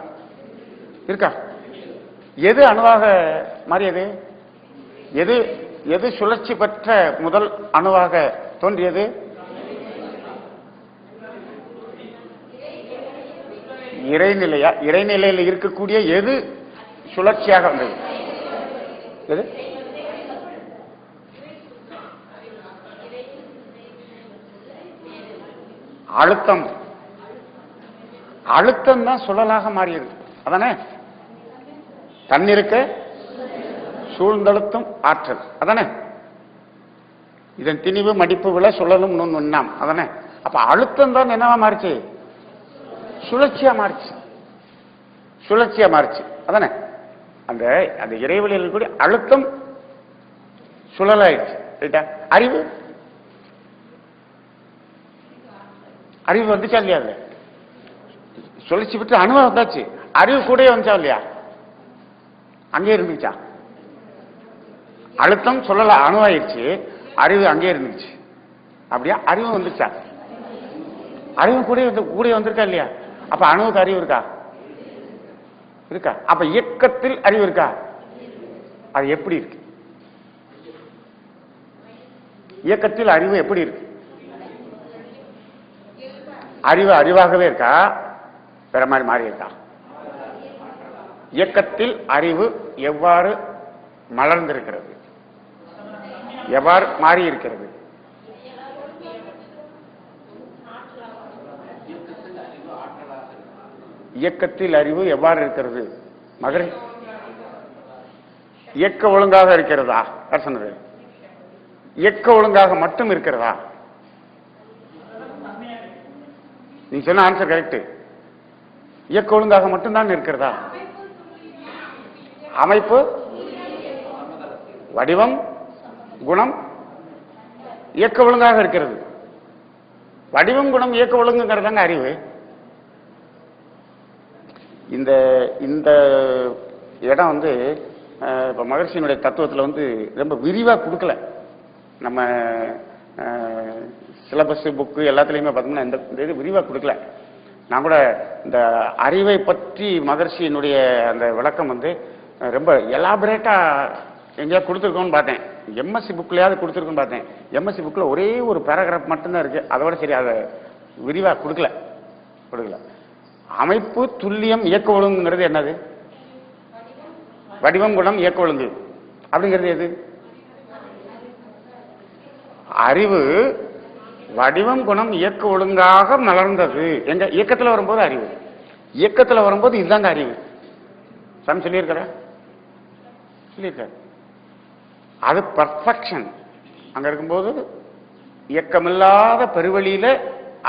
இருக்கா? எது அணுவாக மாறியது? எது எது சுழற்சி பெற்ற முதல் அணுவாக தோன்றியது? இறைநிலையா? இறைநிலையில் இருக்கக்கூடிய எது சுழற்சியாக வந்தது? எது? அழுத்தம். அழுத்தம் தான் சுழலாக மாறியது. அதானே? தன்னிருக்க சூழ்ந்தழுத்தும் ஆற்றல். அதானே? இதன் திணிவு மடிப்பு விழ சுழலும் நுண்ணாம். அதானே? அப்ப அழுத்தம் தான் என்னவா மாறிச்சு? சுழற்சியா மாறிச்சு. சுழற்சியா மாறிச்சு. அதானே? அந்த அந்த இறைவெளியில் கூடிய அழுத்தம் சுழலாயிடுச்சு. ரைட்டா? அறிவு அறிவு வந்துச்சா இல்லையா? அதுல சுழற்சி விட்டு அணுவா வந்தாச்சு. அறிவு கூட வந்துச்சா இல்லையா? அங்கே இருந்துச்சா? அழுத்தம் சொல்லல, அணுவாயிருச்சு, அறிவு அங்கே இருந்துச்சு. அப்படியா? அறிவு வந்துச்சா? அறிவு கூட வந்திருக்கா இல்லையா? அப்ப அணுவுக்கு அறிவு இருக்கா? இருக்கா? அப்ப இயக்கத்தில் அறிவு இருக்கா? அது எப்படி இருக்கு? இயக்கத்தில் அறிவு எப்படி இருக்கு? அறிவு அறிவாகவே இருக்கா? வேற மாதிரி மாறி இருக்கா? இயக்கத்தில் அறிவு எவ்வாறு மலர்ந்திருக்கிறது, எவ்வாறு மாறி இருக்கிறது? இயக்கத்தில் அறிவு எவ்வாறு இருக்கிறது? மகரி இயக்க ஒழுங்காக இருக்கிறதா? யார் சொன்னது? இயக்க ஒழுங்காக மட்டும் இருக்கிறதா? நீங்க சொன்ன ஆன்சர் கரெக்ட். இயக்க ஒழுங்காக மட்டும்தான் இருக்கிறதா? அமைப்பு, வடிவம், குணம் இயக்க ஒழுங்காக இருக்கிறது. வடிவம், குணம், இயக்க ஒழுங்குங்கிறதாங்க அறிவு. இந்த இந்த இடம் வந்து இப்ப மகர்ஷியினுடைய தத்துவத்தில் வந்து ரொம்ப விரிவா கொடுக்கல. நம்ம சிலபஸ் புக்கு எல்லாத்துலயுமே பார்த்தோம்னா இந்த இது விரிவா கொடுக்கல. நான் கூட இந்த அறிவை பற்றி மகர்ஷியினுடைய அந்த விளக்கம் வந்து ரொம்ப எலாபரேட்டா எங்கேயா கொடுத்துருக்கோன்னு பார்த்தேன். எம்எஸ்சி புக்லயாவது கொடுத்துருக்கோன்னு பார்த்தேன். எம்எஸ்சி புக்ல ஒரே ஒரு பேராகிராஃப் மட்டும்தான் இருக்கு. அதோட சரி, அதை விரிவா கொடுக்கல. அமைப்பு, துல்லியம், இயக்க ஒழுங்குங்கிறது என்னது? வடிவம், குணம், இயக்க ஒழுங்கு அப்படிங்கிறது எது? அறிவு வடிவம், குணம், இயக்க ஒழுங்காக மலர்ந்தது. எங்க இயக்கத்தில் வரும்போது அறிவு, இயக்கத்தில் வரும்போது இதுதாங்க அறிவு. சாமி சொல்லியிருக்கிற சொல்லியிருக்க. அது பர்ஃபெக்ஷன். அங்க இருக்கும்போது இயக்கமில்லாத பெருவெளியில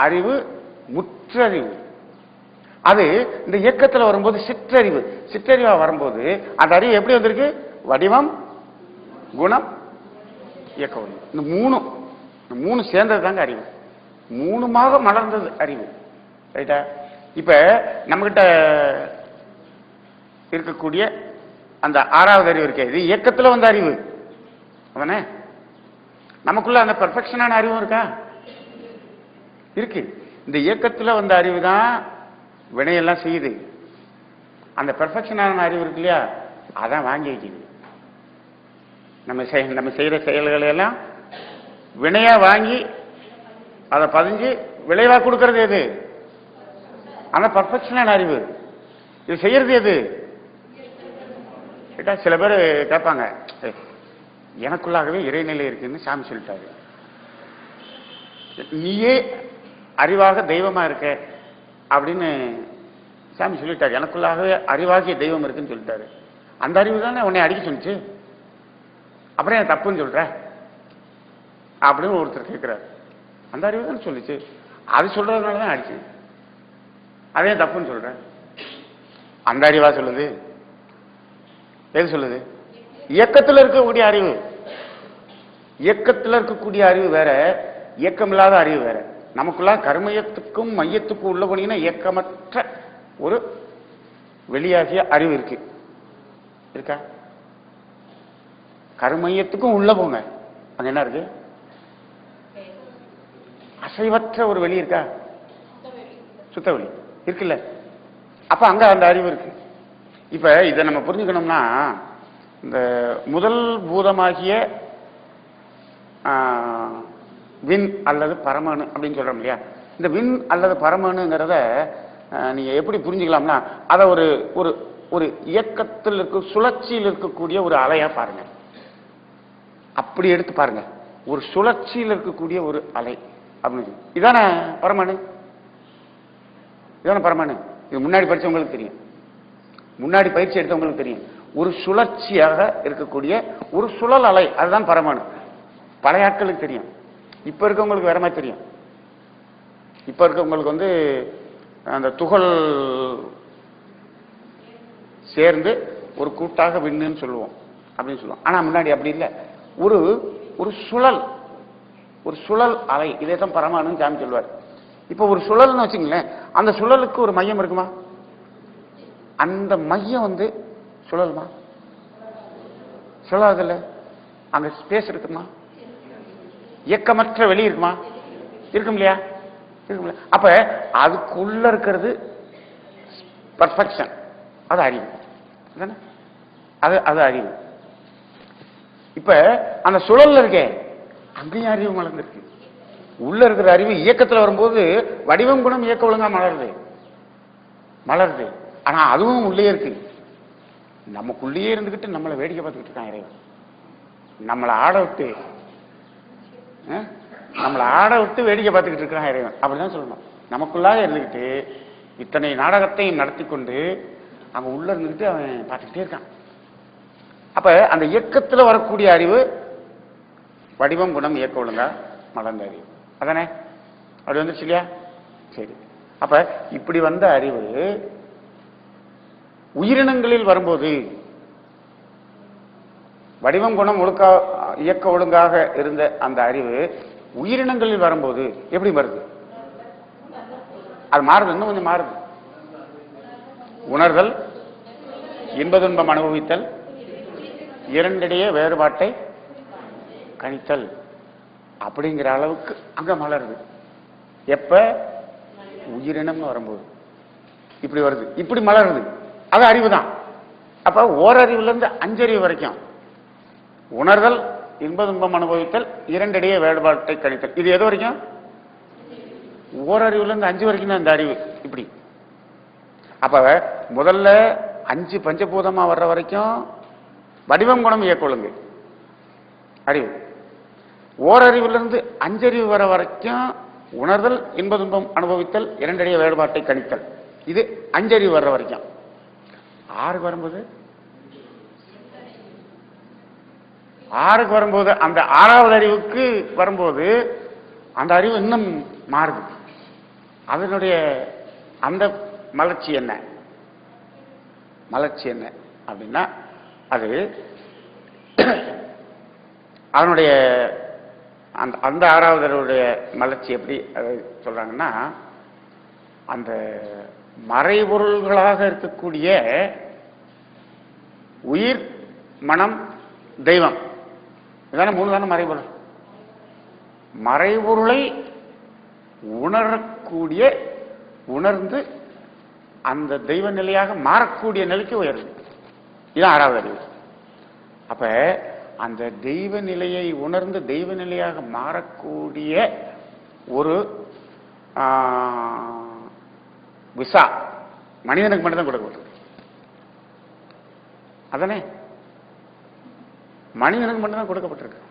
அறிவு முற்றறிவு. அது இந்த இயக்கத்தில் வரும்போது சிற்றறிவு. சிற்றறிவா வரும்போது அந்த அறிவு எப்படி வந்திருக்கு? வடிவம், குணம், இயக்க ஒழுங்கு. இந்த மூணு சேர்ந்தது தாங்க அறிவு. மூணுமாக மலர்ந்தது அறிவு. ரைட்டா? இப்ப நம்மகிட்ட இருக்கக்கூடிய அந்த ஆறாவது அறிவு இருக்கே, இது இயக்கத்தில் வந்த அறிவு. அவனே நமக்குள்ள அந்த பெர்ஃபெக்ஷனான அறிவும் இருக்கா? இருக்கு. இந்த இயக்கத்தில் வந்த அறிவு தான் வினையெல்லாம் செய்யுது. அந்த பெர்ஃபெக்ஷனான அறிவு இருக்கு இல்லையா, அதான் வாங்கி வைக்குது. நம்ம செய்யற செயல்களை எல்லாம் வினையா வாங்கி அதை பதிஞ்சு விளைவா கொடுக்கறது எது? அந்த பெர்ஃபெக்ஷனான அறிவு. இது செய்யறது எது? கேட்டா சில பேர் கேட்பாங்க, எனக்குள்ளாகவே இறைநிலை இருக்குன்னு சாமி சொல்லிட்டாரு, நீயே அறிவாக தெய்வமா இருக்க அப்படின்னு சாமி சொல்லிட்டாரு. எனக்குள்ளாகவே அறிவாகிய தெய்வம் இருக்குன்னு சொல்லிட்டாரு. அந்த அறிவு தானே உன்னை அடிக்க சொன்னிச்சு, அப்புறம் என் தப்புன்னு சொல்ற அப்படின்னு ஒருத்தர் கேட்கிறாரு. அந்த அறிவு தானே சொல்லிச்சு, அது சொல்றதுனால தான் அடிச்சு, அதே தப்புன்னு சொல்ற. அந்த அறிவா சொல்லுது? எது சொல்லுது? இயக்கத்தில் இருக்கக்கூடிய அறிவு. இயக்கத்தில் இருக்கக்கூடிய அறிவு வேற, இயக்கமில்லாத அறிவு வேற. நமக்குள்ள கர்மயத்துக்கும் மையத்துக்கும் உள்ள போனீங்கன்னா இயக்கமற்ற ஒரு வெளியாகிய அறிவு இருக்கு. இருக்கா? கர்மயத்துக்கும் உள்ள போங்க, அங்க என்ன இருக்கு? அசைவற்ற ஒரு வெளி இருக்கா? சுத்த வெளி இருக்குல்ல. அப்ப அங்க அந்த அறிவு இருக்கு. இப்ப இதை நம்ம புரிஞ்சுக்கணும்னா, இந்த முதல் பூதமாகிய விண் அல்லது பரமணு அப்படின்னு சொல்றோம் இல்லையா, இந்த விண் அல்லது பரமணுங்கிறத நீங்க எப்படி புரிஞ்சுக்கலாம்னா, அதை ஒரு ஒரு ஒரு இயக்கத்தில் இருக்க சுழற்சியில் இருக்கக்கூடிய ஒரு அலையா பாருங்க. அப்படி எடுத்து பாருங்க, ஒரு சுழற்சியில் இருக்கக்கூடிய ஒரு அலை அப்படின்னு. இதானே பரமணு? இதான பரமணு? இது முன்னாடி படிச்சவங்களுக்கு தெரியும், முன்னாடி பயிற்சி எடுத்தவங்களுக்கு தெரியும். ஒரு சுழற்சியாக இருக்கக்கூடிய ஒரு சுழல் அலை, அதுதான் பரமணு. பழைய ஆட்களுக்கு தெரியும், இப்ப இருக்கவங்களுக்கு வேற மாதிரி தெரியும். இப்ப இருக்கவங்களுக்கு வந்து அந்த துகள் சேர்ந்து ஒரு கூட்டாக விண்ணுன்னு சொல்லுவோம் அப்படின்னு சொல்லுவோம். ஆனா முன்னாடி அப்படி இல்லை. ஒரு ஒரு சுழல், ஒரு சுழல் அலை, இதே தான் பரமாணுன்னு சாமி சொல்லுவார். இப்ப ஒரு சுழல்னு வச்சுங்களேன், அந்த சுழலுக்கு ஒரு மையம் இருக்குமா? அந்த மையம் வந்து சுழலுமா? சுழாதில்ல. அங்க ஸ்பேஸ் இருக்குமா? இயக்கமற்ற வெளி இருக்குமா? இருக்கும் இல்லையா? இருக்கும்ல. அப்ப அதுக்குள்ள இருக்கிறது பர்ஃபெக்ஷன், அது அறிவு. அது அது அறிவு. இப்ப அந்த சுழல்ல இருக்கே, அங்கேயும் அறிவு மலர்ந்துருக்கு. உள்ள இருக்கிற அறிவு இயக்கத்தில் வரும்போது வடிவம் குணம் இயக்க ஒழுங்கா மலருது. ஆனா அதுவும் உள்ளே இருக்கு. நமக்குள்ளேயே இருந்துகிட்டு நம்மளை வேடிக்கை பார்த்துக்கிட்டு இருக்கான் இறைவன். நம்மளை ஆட விட்டு வேடிக்கை பார்த்துக்கிட்டு இருக்கிறான் இறைவன். அப்படிதான் சொல்லணும். நமக்குள்ளாக இருந்துகிட்டு இத்தனை நாடகத்தையும் நடத்தி கொண்டு அங்க உள்ள இருந்துகிட்டு அவன் பார்த்துக்கிட்டே இருக்கான். அப்ப அந்த இயக்கத்தில் வரக்கூடிய அறிவு வடிவம் குணம் இயக்க ஒழுங்கா மலர்ந்த அறிவு. அதானே? அப்படி வந்துருச்சு இல்லையா? சரி. அப்ப இப்படி வந்த அறிவு உயிரினங்களில் வரும்போது வடிவம் குணம் இயக்க ஒழுங்காக இருந்த அந்த அறிவு உயிரினங்களில் வரும்போது எப்படி வருது? அது மாறுது, இன்னும் கொஞ்சம் மாறுது. உணர்தல், இன்ப துன்பம் அனுபவித்தல், இரண்டிடையே வேறுபாட்டை கணித்தல் அப்படிங்கிற அளவுக்கு அங்க மலருது. எப்ப? உயிரினம் வரும்போது இப்படி வருது, இப்படி மலருது. அது அறிவு தான். அப்ப ஓரறிவுல இருந்து அஞ்சறிவு வரைக்கும் உணர்தல், இன்ப துன்பம் அனுபவித்தல், இரண்டிடையே வேறுபாட்டை கணித்தல். இது எது வரைக்கும்? ஓரறிவுல இருந்து 5 வரைக்கும் தான் இந்த அறிவு. இப்படி அப்ப முதல்ல 5 பஞ்சபூதமா வர்ற வரைக்கும் வடிவம் குணம் இயக்க ஒழுங்கு அறிவு. ஓரறிவுல இருந்து 5 அறிவு வர வரைக்கும் உணர்தல், இன்ப துன்பம் அனுபவித்தல், இரண்டிடையே வேறுபாட்டை கணித்தல். இது 5 அறிவு வர்ற வரைக்கும். 6க்கு வரும்போது அந்த 6வது அறிவுக்கு வரும்போது அந்த அறிவு இன்னும் மாறுது. அதனுடைய அந்த மலர்ச்சி என்ன அப்படின்னா, அது அதனுடைய அந்த 6வது அறிவுடைய மலர்ச்சி எப்படி சொல்றாங்கன்னா, அந்த மறைபொருள்களாக இருக்கக்கூடிய உயிர், மனம், தெய்வம், இதான 3 தானே மறைபொருள். மறைபொருளை உணரக்கூடிய, உணர்ந்து அந்த தெய்வ நிலையாக மாறக்கூடிய நிலைக்கு உயருது. இதுதான் 6வது அறிவு. அப்ப அந்த தெய்வ நிலையை உணர்ந்து தெய்வ நிலையாக மாறக்கூடிய ஒரு விசா மனிதனுக்கு மட்டும்தான் கொடுக்கப்பட்டிருக்கு. அதானே? மனிதனுக்கு மட்டும்தான் கொடுக்கப்பட்டிருக்கு.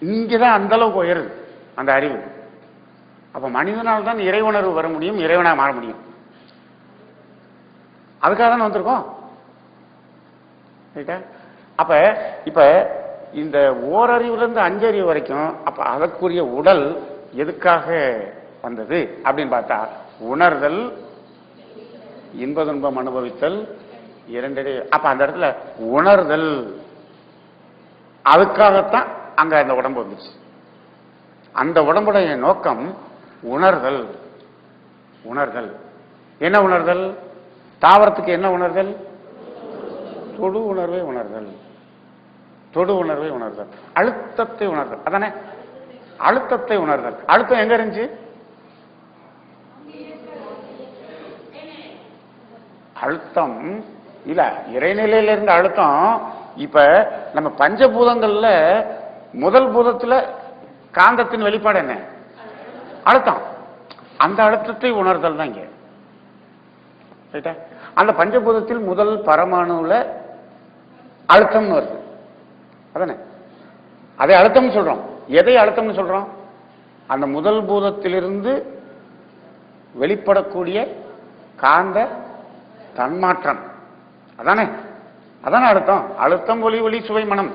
இங்கதான் அந்த அளவுக்கு உயருது அந்த அறிவு. அப்ப மனிதனால் தான் இறை உணர்வு வர முடியும், இறைவனாக மாற முடியும். அதுக்காக தானே வந்திருக்கோம். அப்ப இப்ப இந்த ஓரறிவுல இருந்து 5 அறிவு வரைக்கும் அப்ப அதற்குரிய உடல் எதுக்காக வந்தது அப்படின்னு பார்த்தா, உணர்தல், இன்ப துன்பம் அனுபவித்தல், இரண்டிடையே. அப்ப அந்த இடத்துல உணர்தல், அதுக்காகத்தான் அங்க அந்த உடம்பு வந்துச்சு. அந்த உடம்புடைய நோக்கம் உணர்தல். என்ன உணர்தல்? தாவரத்துக்கு என்ன உணர்தல்? தொடு உணர்வை உணர்தல், அழுத்தத்தை உணர்தல். அதானே? அழுத்தத்தை உணர்தல். அழுத்தம் எங்க இருந்துச்சு? அழுத்தம் இல்ல, இறைநிலையில இருந்த அழுத்தம். இப்ப நம்ம பஞ்சபூதங்கள்ல முதல் பூதத்துல காந்தத்தின் வெளிப்பாடு என்ன? அழுத்தம். அந்த அழுத்தத்தை உணர்தல் தான் இங்க. அந்த பஞ்சபூதத்தில் முதல் பரமாணுல அழுத்தம்னு வருது. அதானே? அதை அழுத்தம் சொல்றோம். எதை அழுத்தம்னு சொல்றோம்? அந்த முதல் பூதத்திலிருந்து வெளிப்படக்கூடிய காந்த தன்மாற்றம். அதானே அழுத்தம். அழுத்தம், ஒளி, ஒளி, சுவை, மனம்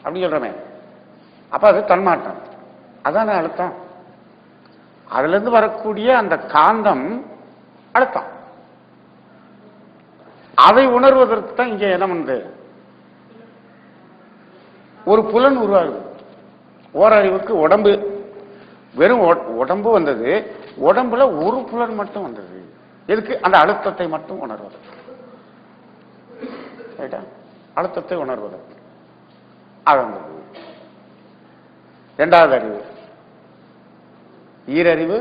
அப்படின்னு சொல்றோமே. அப்ப அது தன்மாற்றம். அதானே அழுத்தம். அதுல இருந்து வரக்கூடிய அந்த காந்தம் அழுத்தம். அதை உணர்வதற்கு தான் இங்க என்ன பண்ணுது? ஒரு புலன் உருவாகுது. ஓரறிவுக்கு உடம்பு, வெறும் உடம்பு வந்தது. உடம்புல ஒரு புலன் மட்டும் வந்தது. எதுக்கு? அந்த அழுத்தத்தை மட்டும் உணர்வதற்கு. அழுத்தத்தை உணர்வதற்கு அது வந்தது. இரண்டாவது அறிவு. ஈரறிவு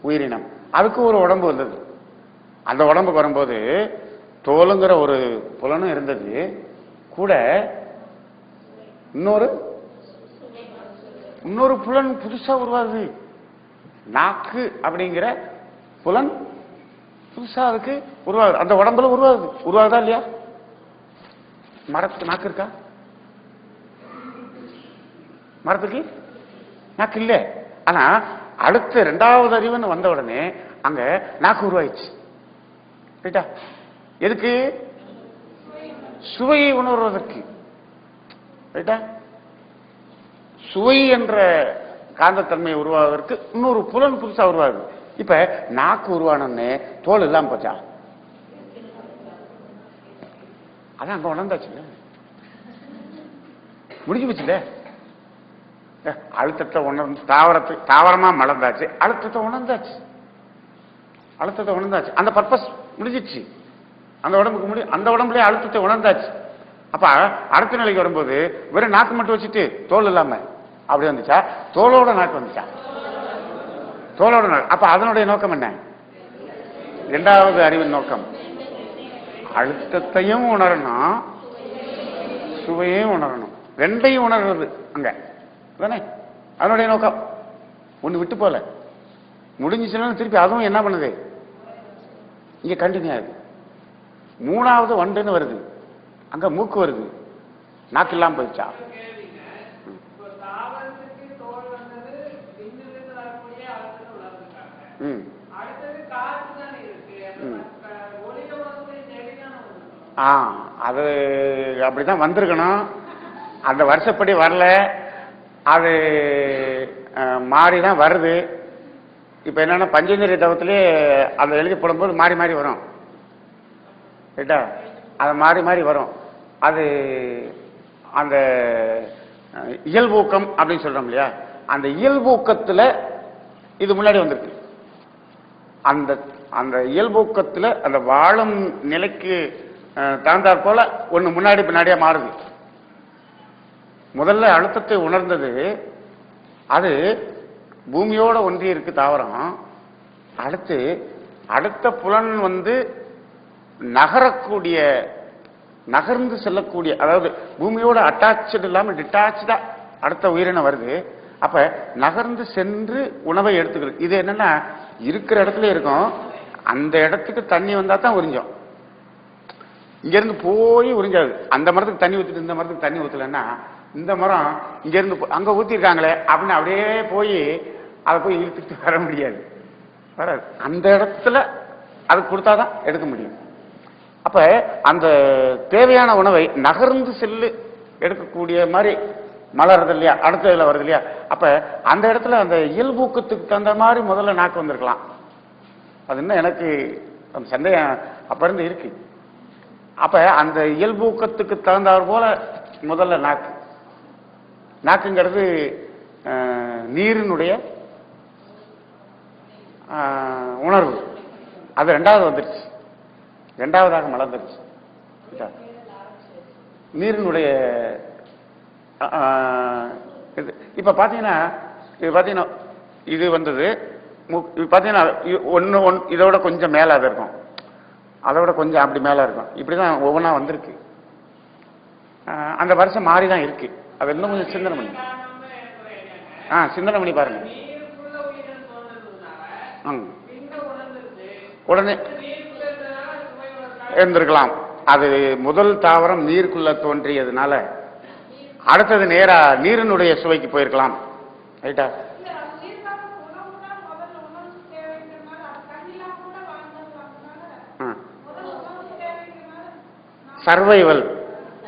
உயிரினம். அதுக்கு ஒரு உடம்பு வந்தது. அந்த உடம்புக்கு வரும்போது தோலுங்கிற ஒரு புலனும் இருந்தது, கூட இன்னொரு புலன் புதுசா உருவாகுது. நாக்கு அப்படிங்கிற புலன் புதுசா அதுக்கு உருவாகுது. அந்த உடம்புல உருவாகுதா இல்லையா? மரத்துக்கு நாக்கு இருக்கா? மரத்துக்கு நாக்கு இல்ல. ஆனா அடுத்த இரண்டாவது அறிவுன்னு வந்த உடனே அங்க நாக்கு உருவாயிடுச்சு. ரைட்டா? எதுக்கு? சுவையை உணர்வதற்கு. ரைட்டா? சுவை என்ற காந்தத்தன்மை உருவாவதற்கு இன்னொரு புலன் புதுசா உருவாகுது. இப்ப நாக்கு உருவானே தோல் இல்லாம போச்சா? அதான் அங்க உணர்ந்தாச்சுல்ல, முடிஞ்சு போச்சுல்ல. அழுத்தத்தை உணர்ந்து தாவரமா மலர்ந்தாச்சு, அழுத்தத்தை உணர்ந்தாச்சு. அந்த பர்பஸ் முடிஞ்சிச்சு. அந்த உடம்புக்கு அந்த உடம்புலயே அழுத்தத்தை உணர்ந்தாச்சு. அப்ப அடுத்த நிலைக்கு வரும்போது வெறும் நாக்கு மட்டும் வச்சுட்டு தோல் இல்லாம அப்படி வந்துச்சா? தோலோட நாக்கு வந்துச்சா? தோலோட நாக்கு. அப்ப அதனுடைய நோக்கம் என்ன? இரண்டாவது அறிவின் நோக்கம் அழுத்தத்தையும் உணரணும், சுவையையும் உணரணும், ரெண்டையும் உணர்றது அங்க தானே அதனுடைய நோக்கம். ஒண்ணு விட்டு போல முடிஞ்சுச்சுன்னா திருப்பி அதுவும் என்ன பண்ணுது? இங்க கண்டினியூ ஆகுது. மூணாவது வண்டுன்னு வருது, அங்க மூக்கு வருது, நாக்கு இல்லாம போயிடுச்சா? அது அப்படிதான் வந்திருக்கணும். அந்த வருஷப்படி வரல, அது மாறிதான் வருது. இப்ப என்னன்னா பஞ்சேந்திரிய தவத்திலே அதை எழுதி போடும்போது மாறி மாறி வரும். ரைட்டா? அது மாறி மாறி வரும். அது அந்த இயல்பூக்கம் அப்படின்னு சொல்றோம் இல்லையா? அந்த இயல்பூக்கத்துல இது முன்னாடி வந்திருக்கு. அந்த அந்த இயல்பூக்கத்துல அந்த வாழும் நிலைக்கு தகுந்தாற் போல ஒண்ணு முன்னாடி பின்னாடியா மாறுது. முதல்ல அழுத்தத்தை உணர்ந்தது, அது பூமியோட ஒன்றி இருக்கு தாவரம். அடுத்த புலன் நகர்ந்து செல்லக்கூடிய, அதாவது பூமியோட அட்டாச்சு இல்லாம டிட்டாச்சா அடுத்த உயிரினம் வருது. அப்ப நகர்ந்து சென்று உணவை எடுத்துக்கிறது. இது என்னன்னா இருக்கிற இடத்துல இருக்கும், அந்த இடத்துக்கு தண்ணி வந்தா தான் உறிஞ்சோம். இங்க இருந்து போய் உறிஞ்சாது. அந்த மரத்துக்கு தண்ணி ஊத்திட்டு இந்த மரத்துக்கு தண்ணி ஊத்தலன்னா, இந்த மரம் இங்க இருந்து அங்க ஊத்திருக்காங்களே அப்படின்னு அப்படியே போய் அதை போய் இழுத்துட்டு வர முடியாது, வராது. அந்த இடத்துல அது கொடுத்தாதான் எடுக்க முடியும். அப்ப அந்த தேவையான உணவை நகர்ந்து செல்லு எடுக்கக்கூடிய மாதிரி மலர்றது இல்லையா, அடுத்ததுல வருது இல்லையா? அப்ப அந்த இடத்துல அந்த இயல்பூக்கத்துக்கு தகுந்த மாதிரி முதல்ல நாக்கு வந்திருக்கலாம். அது இன்னும் எனக்கு அந்த சந்தேகம் அப்ப இருந்து இருக்கு. அப்ப அந்த இயல்பூக்கத்துக்கு தகுந்தாற் போல முதல்ல நாக்குங்கிறது நீரினுடைய உணர்வு. அது ரெண்டாவது வந்துருச்சு, ரெண்டாவதாக மலர்ந்துருச்சு. நீரினுடைய இப்ப பாத்தீங்கன்னா இது வந்தது. பாத்தீங்கன்னா இதோட கொஞ்சம் மேல அது இருக்கும், அதோட கொஞ்சம் அப்படி மேல இருக்கும். இப்படிதான் ஒவ்வொன்றா வந்திருக்கு. அந்த வருஷம் மாறிதான் இருக்கு. அது இன்னும் கொஞ்சம் சிந்தனை பண்ணி சிந்தனை பண்ணி பாருங்க. உடனே இருந்திருக்கலாம். அது முதல் தாவரம் நீருக்குள்ள தோன்றியதுனால அடுத்தது நேரா நீரினுடைய சுவைக்கு போயிருக்கலாம். ரைட்டா?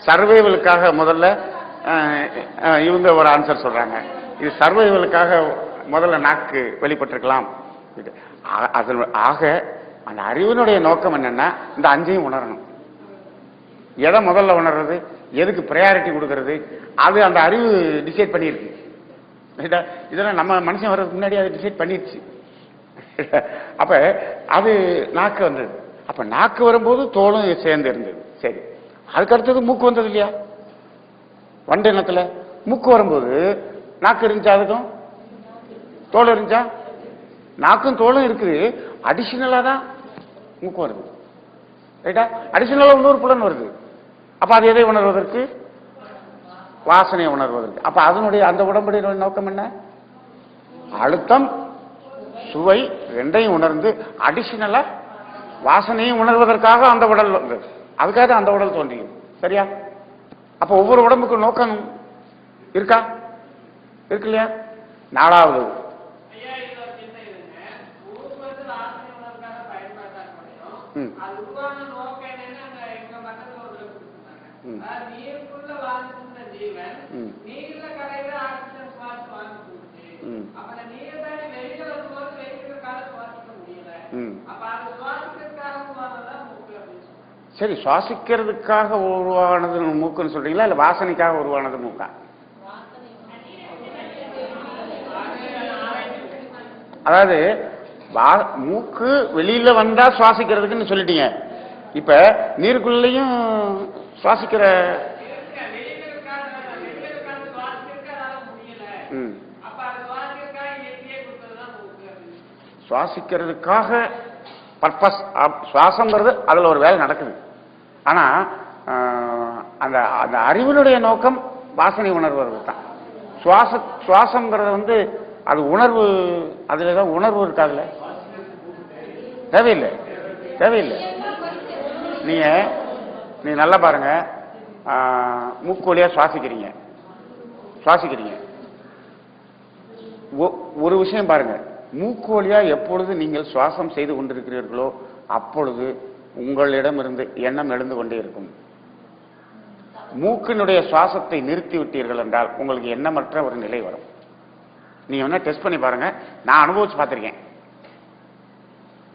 சர்வைவலுக்காக முதல்ல இவங்க ஒரு ஆன்சர் சொல்றாங்க. இது சர்வைவலுக்காக முதல்ல நாக்கு வெளிப்பட்டிருக்கலாம். ஆக அந்த அறிவினுடைய நோக்கம் என்னன்னா இந்த அஞ்சையும் உணரணும். எதை முதல்ல உணர்றது, எதுக்கு ப்ரையாரிட்டி கொடுக்கறது, அது அந்த அறிவு டிசைட் பண்ணிருக்கு. இதெல்லாம் நம்ம மனுஷன் வர்றதுக்கு முன்னாடி அது டிசைட் பண்ணிடுச்சு. அப்ப அது நாக்கு வந்தது. அப்ப நாக்கு வரும்போது தோலும் சேர்ந்து இருந்தது. சரி, அதுக்கு அடுத்தது மூக்கு வந்தது இல்லையா? வண்டு இனத்துல மூக்கு வரும்போது நாக்கு இருந்துச்சா? அதுக்கும் தோல் இருந்துச்சா? நாக்கும் தோலும் இருக்குது, அடிஷனலா தான் மூக்கு வருது. ரைட்டா? அடிஷனலா இன்னொரு புலன் வருது. அப்ப அது எதை உணர்வதற்கு? வாசனையை உணர்வதற்கு. அப்ப அதனுடைய அந்த உடம்புடைய நோக்கம் என்ன? அழுத்தம் சுவை ரெண்டையும் உணர்ந்து அடிஷனலா வாசனையும் உணர்வதற்காக அந்த உடல் வந்தது. அதுக்காக அந்த உடல் தோன்றியது. சரியா? அப்ப ஒவ்வொரு உடம்புக்கும் நோக்கம் இருக்கா? இருக்கு இல்லையா? நாலாவது சரி, சுவாசிக்கிறதுக்காக உருவானது மூக்குன்னு சொல்றீங்களா, இல்ல வாசனைக்காக உருவானது மூக்கா? அதாவது மூக்கு வெளியில வந்தா சுவாசிக்கிறதுக்குன்னு சொல்லிட்டீங்க. இப்ப நீருக்குள்ளேயும் சுவாசிக்கிற சுவாசிக்கிறதுக்காக பர்பஸ் சுவாசங்கிறது அதுல ஒரு வேலை நடக்குது. ஆனா அந்த அந்த அறிவினுடைய நோக்கம் வாசனை உணர்வது தான். சுவாசங்கிறது அது உணர்வு, அதுல ஏதாவது உணர்வு இருக்காதுல்ல? தேவையில்லை, தேவையில்லை. நீங்க நல்லா பாருங்க, மூக்கு வழியா சுவாசிக்கிறீங்க. ஒரு விஷயம் பாருங்க, மூக்கு வழியா எப்பொழுது நீங்கள் சுவாசம் செய்து கொண்டிருக்கிறீர்களோ அப்பொழுது உங்களிடம் இருந்து எண்ணம் எழுந்து கொண்டே இருக்கும். மூக்கினுடைய சுவாசத்தை நிறுத்தி விட்டீர்கள் என்றால் உங்களுக்கு எண்ணமற்ற ஒரு நிலை வரும். நீங்க வேணா டெஸ்ட் பண்ணி பாருங்க, நான் அனுபவிச்சு பார்த்திருக்கேன்.